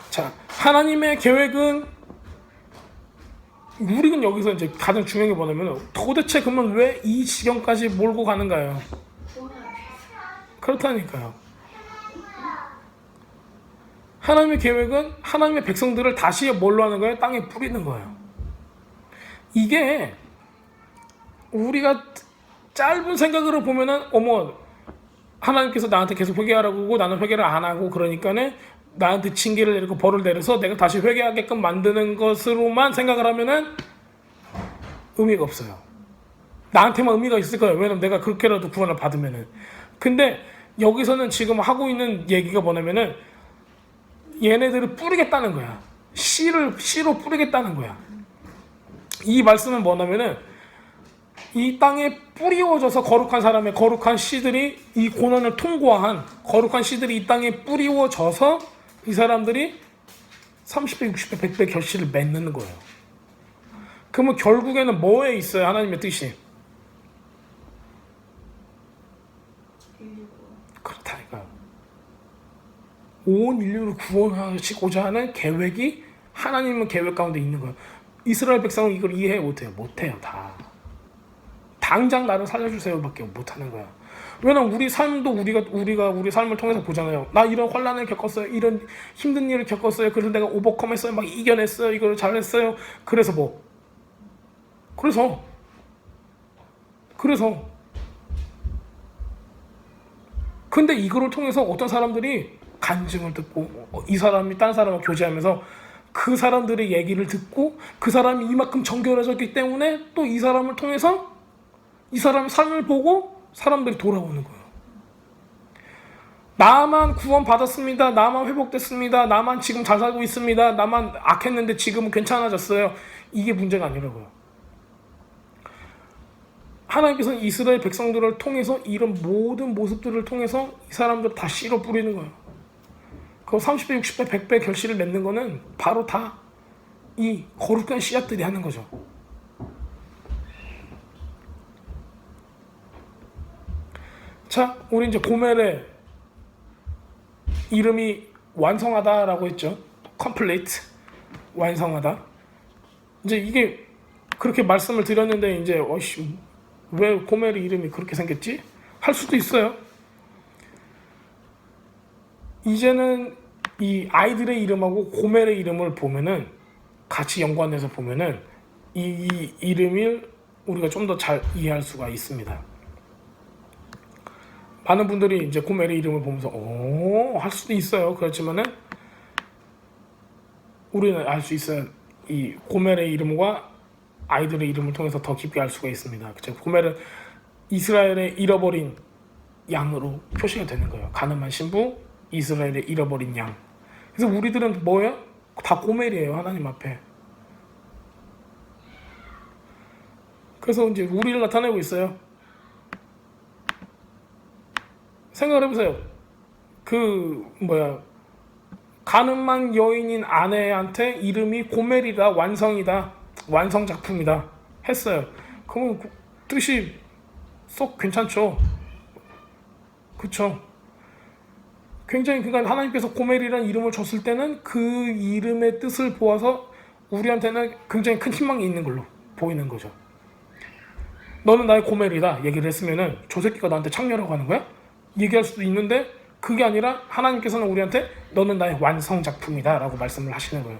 자, 하나님의 계획은, 우리는 여기서 이제 가장 중요한 게 뭐냐면 도대체 그러면 왜 이 지경까지 몰고 가는가요? 그렇다니까요. 하나님의 계획은 하나님의 백성들을 다시 뭘로 하는 거예요? 땅에 뿌리는 거예요. 이게 우리가 짧은 생각으로 보면은 어머 하나님께서 나한테 계속 회개하라고 하고 나는 회개를 안 하고 그러니까는 나한테 징계를 내리고 벌을 내려서 내가 다시 회개하게끔 만드는 것으로만 생각을 하면은 의미가 없어요. 나한테만 의미가 있을 거예요. 왜냐면 내가 그렇게라도 구원을 받으면은. 근데 여기서는 지금 하고 있는 얘기가 뭐냐면은 얘네들을 뿌리겠다는 거야. 씨로 뿌리겠다는 거야. 이 말씀은 뭐냐면은 이 땅에 뿌리워져서 거룩한 사람의 거룩한 씨들이 이 고난을 통과한 거룩한 씨들이 이 땅에 뿌리워져서 이 사람들이 30배, 60배, 100배 결실을 맺는 거예요. 그러면 결국에는 뭐에 있어요? 하나님의 뜻이. 그렇다니까요. 온 인류를 구원하시고자 하는 계획이 하나님의 계획 가운데 있는 거예요. 이스라엘 백성은 이걸 이해 못해요. 못해요. 다. 당장 나를 살려주세요밖에 못하는 거야. 왜냐면 우리 삶도 우리가 우리 삶을 통해서 보잖아요. 나 이런 환난을 겪었어요. 이런 힘든 일을 겪었어요. 그래서 내가 오버컴했어요. 막 이겨냈어요. 이걸 잘했어요. 그래서 뭐? 그래서 근데 이거를 통해서 어떤 사람들이 간증을 듣고 이 사람이 다른 사람과 교제하면서 그 사람들의 얘기를 듣고 그 사람이 이만큼 정결해졌기 때문에 또 이 사람을 통해서 이 사람의 삶을 보고 사람들이 돌아오는 거예요. 나만 구원받았습니다. 나만 회복됐습니다. 나만 지금 잘 살고 있습니다. 나만 악했는데 지금은 괜찮아졌어요. 이게 문제가 아니라고요. 하나님께서는 이스라엘 백성들을 통해서 이런 모든 모습들을 통해서 이 사람들을 다 씨로 뿌리는 거예요. 그 30배, 60배, 100배 결실을 맺는 거는 바로 다 이 거룩한 씨앗들이 하는 거죠. 자, 우리 이제 고멜의 이름이 완성하다라고 했죠. complete, 완성하다. 이제 이게 그렇게 말씀을 드렸는데 이제 왜 고멜의 이름이 그렇게 생겼지? 할 수도 있어요. 이제는 이 아이들의 이름하고 고멜의 이름을 보면은 같이 연관해서 보면은 이 이름을 우리가 좀 더 잘 이해할 수가 있습니다. 많은 분들이 이제 고멜의 이름을 보면서 할 수도 있어요. 그렇지만은 우리는 알 수 있어요. 이 고멜의 이름과 아이들의 이름을 통해서 더 깊게 알 수가 있습니다. 그렇죠? 고멜은 이스라엘의 잃어버린 양으로 표시가 되는 거예요. 가늠한 신부, 이스라엘의 잃어버린 양. 그래서 우리들은 뭐예요? 다 고멜이에요. 하나님 앞에. 그래서 이제 우리를 나타내고 있어요. 생각해보세요. 가늠한 여인인 아내한테 이름이 고멜이다, 완성이다, 완성작품이다 했어요. 그러면 뜻이 쏙 괜찮죠? 그쵸? 굉장히 그러니까 하나님께서 고멜이라는 이름을 줬을 때는 그 이름의 뜻을 보아서 우리한테는 굉장히 큰 희망이 있는 걸로 보이는 거죠. 너는 나의 고멜이다 얘기를 했으면은 저 새끼가 나한테 창녀라고 하는 거야? 얘기할 수도 있는데 그게 아니라 하나님께서는 우리한테 너는 나의 완성작품이다 라고 말씀을 하시는 거예요.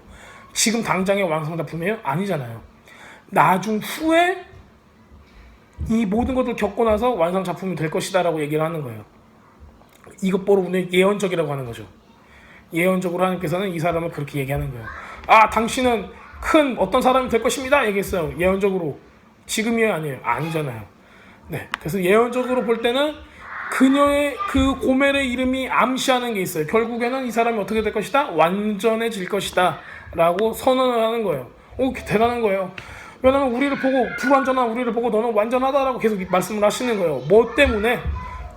지금 당장의 완성작품이에요? 아니잖아요. 나중 후에 이 모든 것을 겪고 나서 완성작품이 될 것이다 라고 얘기를 하는 거예요. 이것 보러 우리는 예언적이라고 하는 거죠. 예언적으로 하나님께서는 이 사람을 그렇게 얘기하는 거예요. 당신은 큰 어떤 사람이 될 것입니다 얘기했어요. 예언적으로. 지금이에요? 아니에요? 아니잖아요. 네, 그래서 예언적으로 볼 때는 그녀의 그 고멜의 이름이 암시하는 게 있어요. 결국에는 이 사람이 어떻게 될 것이다? 완전해질 것이다 라고 선언을 하는 거예요. 대단한 거예요. 왜냐면 우리를 보고 불완전한 우리를 보고 너는 완전하다라고 계속 말씀을 하시는 거예요. 뭐 때문에?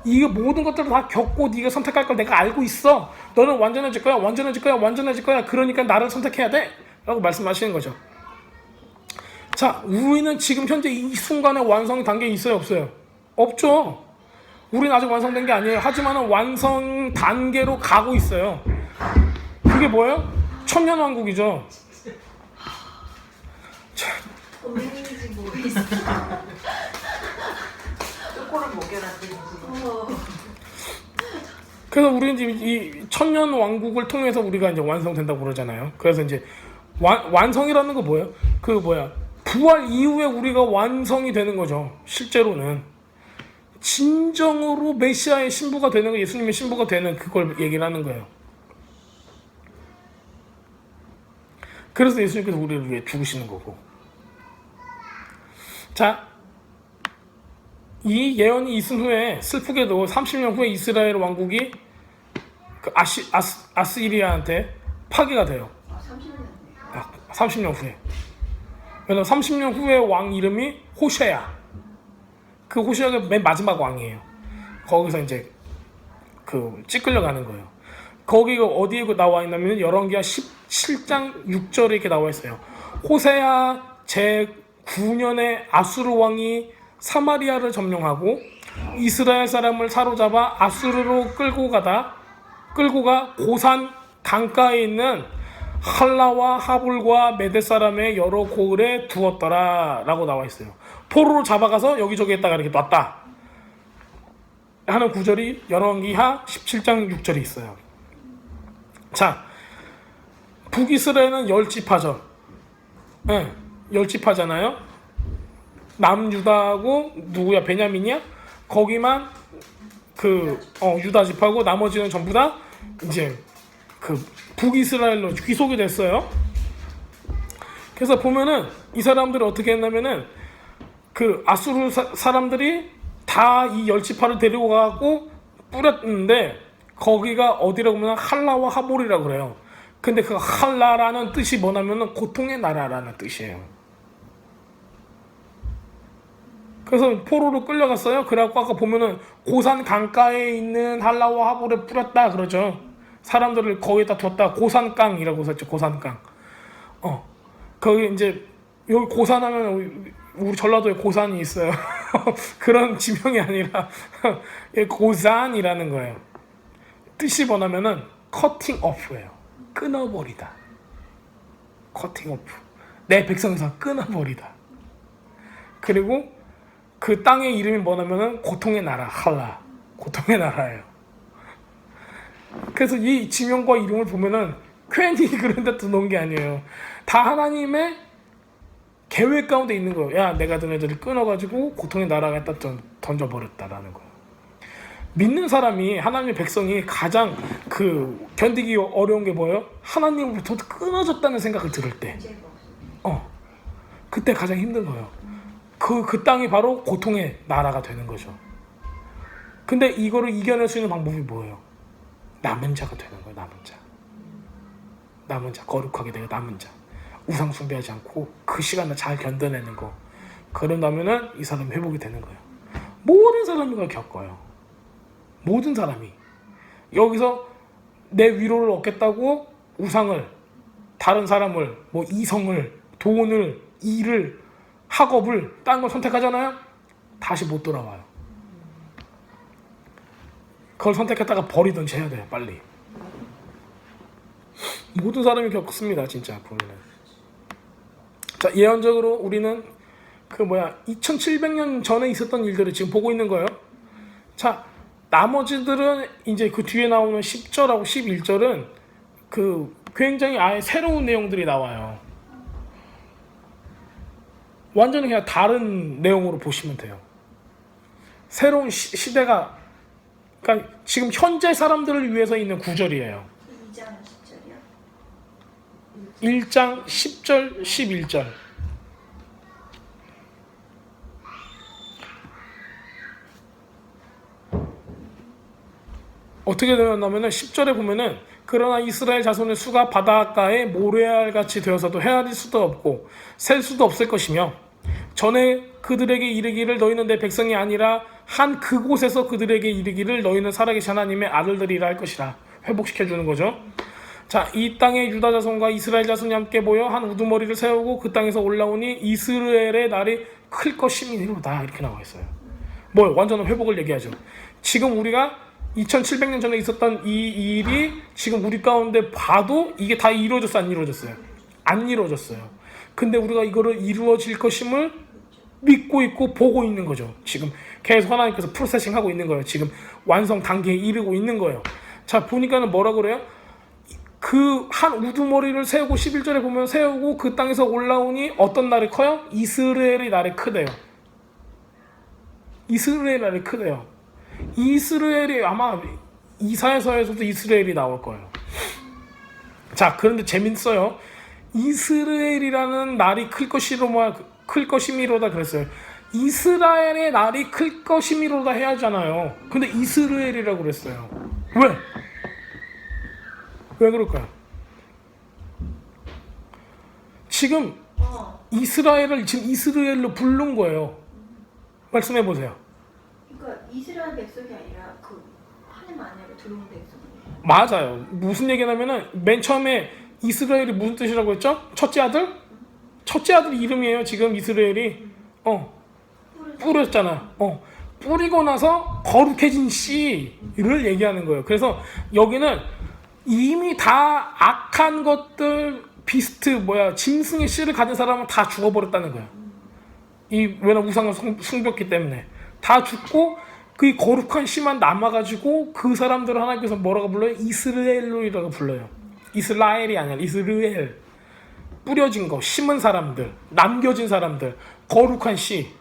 이거 모든 것들을 다 겪고 네가 선택할 걸 내가 알고 있어. 너는 완전해질 거야. 완전해질 거야. 완전해질 거야. 그러니까 나를 선택해야 돼 라고 말씀하시는 거죠. 자, 우리는 지금 현재 이 순간에 완성 단계에 있어요? 없어요? 없죠. 우리는 아직 완성된 게 아니에요. 하지만 완성 단계로 가고 있어요. 그게 뭐예요? 천년왕국이죠. 고민이지 뭐 있어. 쪼꼬를 먹여놨더니 지금. 그래서 우리는 이제 이 천년 왕국을 통해서 우리가 이제 완성된다고 그러잖아요. 그래서 이제 완성이라는 거 뭐예요? 그 뭐야? 부활 이후에 우리가 완성이 되는 거죠. 실제로는 진정으로 메시아의 신부가 되는 거, 예수님의 신부가 되는 그걸 얘기를 하는 거예요. 그래서 예수님께서 우리를 위해 죽으시는 거고. 자, 이 예언이 있은 후에 슬프게도 30년 후에 이스라엘 왕국이 그 아스리아한테 파괴가 돼요. 30년. 30년 후에. 왜냐면 30년 후에 왕 이름이 호세야. 그 호세야가 맨 마지막 왕이에요. 거기서 이제 그 찌끌려 가는 거예요. 거기가 어디에 나와 있냐면 열왕기하 17장 6절에 이렇게 나와 있어요. 호세야 제9년에 아수르 왕이 사마리아를 점령하고 이스라엘 사람을 사로잡아 아수르로 끌고 가 고산 강가에 있는 할라와 하불과 메대 사람의 여러 고을에 두었더라 라고 나와 있어요. 포로로 잡아가서 여기저기에다가 이렇게 놨다 하는 구절이 열왕기하 17장 6절에 있어요. 자, 북이스라엘은 열지파죠. 네, 열지파잖아요. 남유다하고 누구야? 베냐민이야? 거기만 그 유다 지파고 나머지는 전부 다 이제 그 북이스라엘로 귀속이 됐어요. 그래서 보면은 이 사람들이 어떻게 했냐면은 그 아수르 사람들이 다 이 열지파를 데리고 가고 뿌렸는데 거기가 어디라고 하면 할라와 하볼이라고 그래요. 근데 그 할라라는 뜻이 뭐냐면은 고통의 나라라는 뜻이에요. 그래서 포로로 끌려갔어요. 그래갖고 아까 보면은 고산 강가에 있는 할라와 하볼에 뿌렸다 그러죠. 사람들을 거기다 뒀다. 고산강이라고 썼죠. 고산강. 거기 이제 여기 고산하면 우리 전라도에 고산이 있어요. 그런 지명이 아니라 고산이라는 거예요. 뜻이 뭐냐면은 커팅 오프예요. 끊어버리다. 커팅 오프. 내 백성에서 끊어버리다. 그리고 그 땅의 이름이 뭐냐면은 고통의 나라, 할라. 고통의 나라예요. 그래서 이 지명과 이름을 보면은 괜히 그런 데 넣은 게 아니에요. 다 하나님의 계획 가운데 있는 거예요. 야, 내가 너네들을 끊어가지고 고통의 나라에다 던져버렸다라는 거예요. 믿는 사람이, 하나님의 백성이 가장 그 견디기 어려운 게 뭐예요? 하나님으로부터 끊어졌다는 생각을 들을 때. 그때 가장 힘든 거예요. 그 땅이 바로 고통의 나라가 되는 거죠. 근데 이거를 이겨낼 수 있는 방법이 뭐예요? 남은 자가 되는 거예요. 남은 자. 남은 자. 거룩하게 되고 남은 자. 우상 숭배하지 않고 그 시간을 잘 견뎌내는 거. 그런다면은 이 사람이 회복이 되는 거예요. 모든 사람이 그걸 겪어요. 모든 사람이. 여기서 내 위로를 얻겠다고 우상을, 다른 사람을, 뭐 이성을, 돈을, 일을, 학업을, 딴 걸 선택하잖아요. 다시 못 돌아와요. 그걸 선택했다가 버리든지 해야 돼요. 빨리. 모든 사람이 겪습니다. 진짜 보면은. 자, 예언적으로 우리는 2700년 전에 있었던 일들을 지금 보고 있는 거예요. 자, 나머지들은 이제 그 뒤에 나오는 10절하고 11절은 그 굉장히 아예 새로운 내용들이 나와요. 완전히 그냥 다른 내용으로 보시면 돼요. 새로운 시대가, 그러니까 지금 현재 사람들을 위해서 있는 구절이에요. 2장 10절이요? 1장 10절, 11절. 어떻게 되었냐면은 10절에 보면은 그러나 이스라엘 자손의 수가 바닷가에 모래알같이 되어서도 헤아릴 수도 없고 셀 수도 없을 것이며 전에 그들에게 이르기를 너희는 내 백성이 아니라 한 그곳에서 그들에게 이르기를 너희는 살아계신 하나님의 아들들이라 할 것이라. 회복시켜주는 거죠. 자, 이 땅에 유다 자손과 이스라엘 자손이 함께 모여 한 우두머리를 세우고 그 땅에서 올라오니 이스라엘의 날이 클 것이니로다. 이렇게 나와 있어요. 완전한 회복을 얘기하죠. 지금 우리가 2700년 전에 있었던 이 일이 지금 우리 가운데 봐도 이게 다 이루어졌어, 안 이루어졌어요? 안 이루어졌어요. 근데 우리가 이거를 이루어질 것임을 믿고 있고 보고 있는 거죠. 지금 계속 하나님께서 프로세싱하고 있는 거예요. 지금 완성 단계에 이르고 있는 거예요. 자, 보니까는 뭐라 그래요? 그 한 우두머리를 세우고 11절에 보면 세우고 그 땅에서 올라오니 어떤 날이 커요? 이스라엘의 날이 크대요. 이스라엘의 날이 크대요. 이스라엘이 아마 이사야서에서도 이스라엘이 나올 거예요. 자, 그런데 재밌어요. 이스라엘이라는 날이 클 것이미로다 그랬어요. 이스라엘의 날이 클 것이미로다 해야 하잖아요. 근데 이스라엘이라고 그랬어요. 왜? 왜 그럴까요? 지금 이스라엘을 지금 이스라엘로 부른 거예요. 말씀해 보세요. 그러니까 이스라엘 백성이 아니라 그 하나님 안으로 들어온 백성이에요. 맞아요. 무슨 얘기냐면은 맨 처음에 이스라엘이 무슨 뜻이라고 했죠? 첫째 아들? 첫째 아들 이름이에요. 지금 이스라엘이 뿌렸잖아. 뿌리고 나서 거룩해진 씨를 얘기하는 거예요. 그래서 여기는 이미 다 악한 것들 짐승의 씨를 가진 사람은 다 죽어버렸다는 거야. 왜냐면 우상을 숭배했기 때문에 다 죽고 그 거룩한 씨만 남아가지고 그 사람들을 하나님께서 뭐라고 불러요? 이스라엘로이라고 불러요. 이스라엘이 아니라 이스라엘. 뿌려진 거, 심은 사람들, 남겨진 사람들, 거룩한 씨,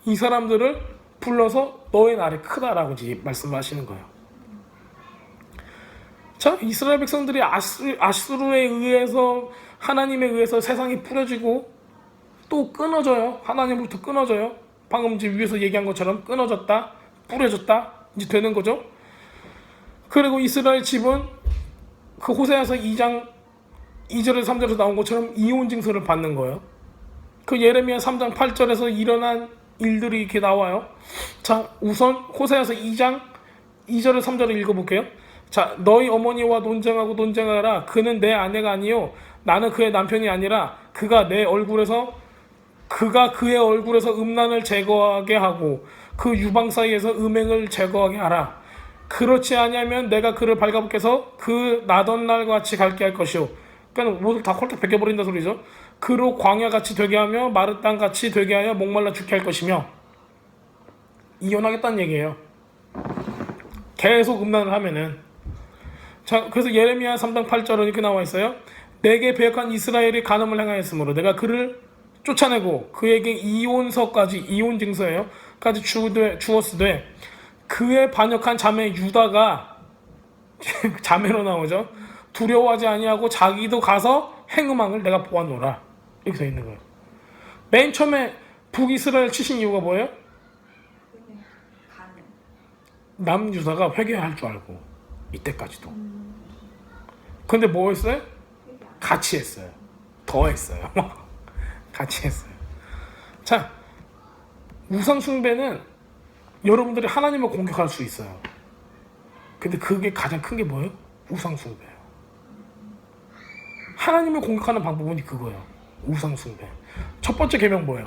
이 사람들을 불러서 너의 날이 크다라고 말씀하시는 거예요. 자, 이스라엘 백성들이 아수르에 의해서 하나님에 의해서 세상이 뿌려지고 또 끊어져요. 하나님으로부터 끊어져요. 방금 이제 위에서 얘기한 것처럼 끊어졌다, 뿌려졌다 이제 되는 거죠. 그리고 이스라엘 집은 그 호세아서 2장 2절에서 3절에서 나온 것처럼 이혼 징서를 받는 거예요. 그 예레미야 3장 8절에서 일어난 일들이 이렇게 나와요. 자, 우선 호세아서 2장 2절에서 3절을 읽어볼게요. 자, 너희 어머니와 논쟁하라. 그는 내 아내가 아니요 나는 그의 남편이 아니라 그가 그의 얼굴에서 음란을 제거하게 하고 그 유방 사이에서 음행을 제거하게 하라. 그렇지 아니하면 내가 그를 발가벗겨서 그 나던 날 같이 갈게 할 것이요. 그러니까 모두 다 홀딱 벗겨버린다 소리죠. 그로 광야같이 되게 하며 마른 땅같이 되게 하여 목말라 죽게 할 것이며. 이혼하겠다는 얘기예요. 계속 음란을 하면은. 자, 그래서 예레미야 3장 8절은 이렇게 나와 있어요. 내게 배역한 이스라엘이 간음을 행하였으므로 내가 그를 쫓아내고 그에게 이혼서까지, 이혼 증서예요, 까지 주었으되 그의 반역한 자매 유다가 자매로 나오죠. 두려워하지 아니하고 자기도 가서 행음함을 내가 보았노라. 이렇게 되어 있는 거예요. 맨 처음에 북이스라엘 치신 이유가 뭐예요? 남유다가 회개할 줄 알고 이때까지도. 근데 뭐 했어요? 같이 했어요. 더 했어요. 같이 했어요. 자, 우상 숭배는 여러분들이 하나님을 공격할 수 있어요. 근데 그게 가장 큰 게 뭐예요? 우상 숭배예요. 하나님을 공격하는 방법은 그거예요. 우상 숭배. 첫 번째 계명 뭐예요?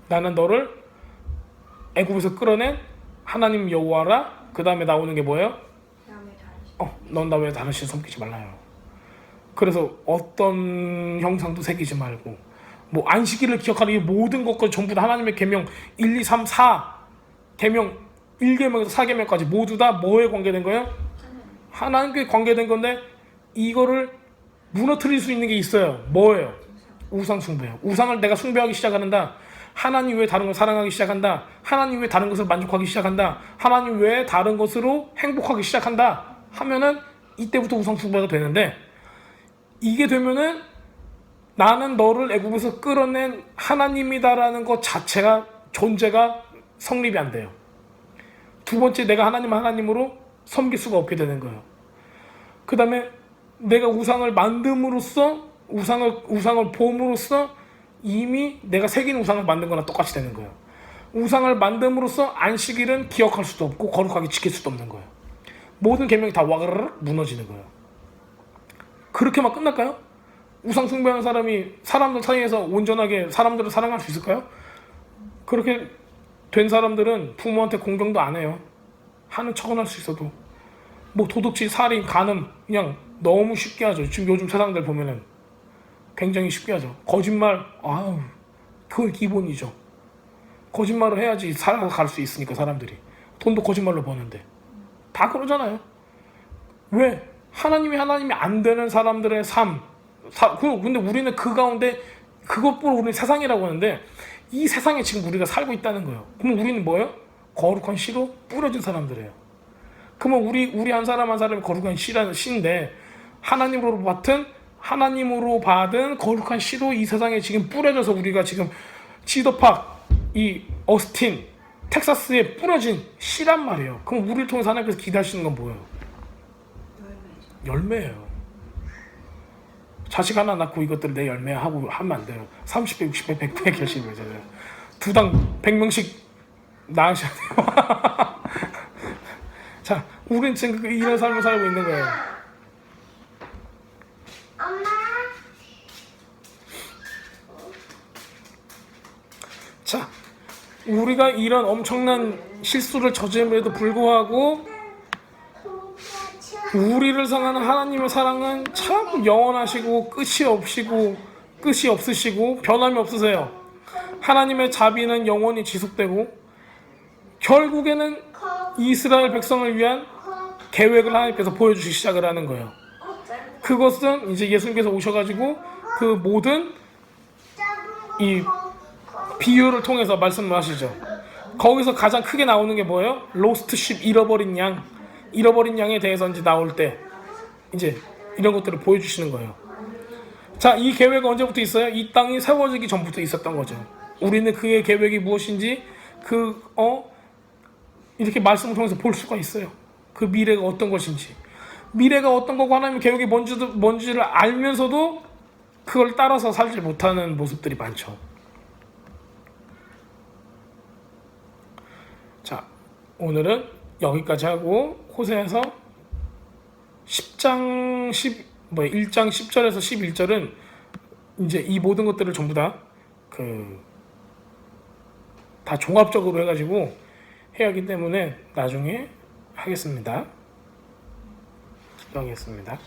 나는 너를 애굽에서 끌어낸 하나님 여호와라. 그 다음에 나오는 게 뭐예요? 넌 나 왜 다른 신 섬기지 말라요. 그래서 어떤 형상도 새기지 말고, 뭐 안식일을 기억하는 이 모든 것까지 전부 다 하나님의 계명 1, 2, 3, 4 계명 1계명에서 4계명까지 모두 다 뭐에 관계된 거예요? 하나님께 관계된 건데 이거를 무너뜨릴 수 있는 게 있어요. 뭐예요? 우상 숭배예요. 우상을 내가 숭배하기 시작한다. 하나님 외에 다른 걸 사랑하기 시작한다. 하나님 외에 다른 것을 만족하기 시작한다. 하나님 외에 다른 것으로 행복하기 시작한다 하면은 이때부터 우상 숭배가 되는데, 이게 되면은 나는 너를 애굽에서 끌어낸 하나님이다라는 것 자체가, 존재가 성립이 안 돼요. 두 번째, 내가 하나님으로 섬길 수가 없게 되는 거예요. 그 다음에 내가 우상을 만듦으로써, 우상을 봄으로써 이미 내가 새긴 우상을 만든 거랑 똑같이 되는 거예요. 우상을 만듦으로써 안식일은 기억할 수도 없고 거룩하게 지킬 수도 없는 거예요. 모든 계명이 다 와가르르 무너지는 거예요. 그렇게만 끝날까요? 우상 숭배하는 사람이 사람들 사이에서 온전하게 사람들을 사랑할 수 있을까요? 그렇게 된 사람들은 부모한테 공경도 안 해요. 하는 척은 할 수 있어도. 뭐 도둑질, 살인, 간음 그냥 너무 쉽게 하죠. 지금 요즘 세상들 보면은 굉장히 쉽게 하죠. 거짓말, 그건 기본이죠. 거짓말을 해야지 살아갈 수 있으니까 사람들이. 돈도 거짓말로 버는데 다 그러잖아요. 왜? 하나님이 안 되는 사람들의 삶. 근데 우리는 그 가운데 그것보다 우리는 세상이라고 하는데 이 세상에 지금 우리가 살고 있다는 거예요. 그럼 우리는 뭐예요? 거룩한 씨로 뿌려진 사람들이에요. 그러면 우리 한 사람이 거룩한 씨인데 하나님으로 받은 거룩한 씨로 이 세상에 지금 뿌려져서 우리가 지금 지도팍 이 어스틴 텍사스에 뿌려진 씨란 말이에요. 그럼 우리를 통해서 하나님께서 기대하시는 건 뭐예요? 열매예요. 자식 하나 낳고 이것들 내 열매하고 하면 안 돼요. 30배, 60배, 100배 결심이잖아요. 두당 100명씩 낳으셔야 돼요. 자, 우린 지금 이런 삶을 살고 있는 거예요. 자, 우리가 이런 엄청난 실수를 저지름에도 불구하고 우리를 향하는 하나님의 사랑은 참 영원하시고 끝이 없으시고 변함이 없으세요. 하나님의 자비는 영원히 지속되고 결국에는 이스라엘 백성을 위한 계획을 하나님께서 보여주시기 시작을 하는 거예요. 그것은 이제 예수님께서 오셔가지고 그 모든 이 비유를 통해서 말씀을 하시죠. 거기서 가장 크게 나오는 게 뭐예요? 로스트 쉽, 잃어버린 양에 대해서 이제 나올 때 이제 이런 것들을 보여주시는 거예요. 자, 이 계획은 언제부터 있어요? 이 땅이 세워지기 전부터 있었던 거죠. 우리는 그의 계획이 무엇인지 이렇게 말씀을 통해서 볼 수가 있어요. 그 미래가 어떤 것인지, 미래가 어떤 거고 하나님의 계획이 뭔지를 알면서도 그걸 따라서 살지 못하는 모습들이 많죠. 자, 오늘은 여기까지 하고 호세아서 1장 10절에서 11절은 이제 이 모든 것들을 전부 다 종합적으로 해가지고 해야 하기 때문에 나중에 하겠습니다. 기도하겠습니다.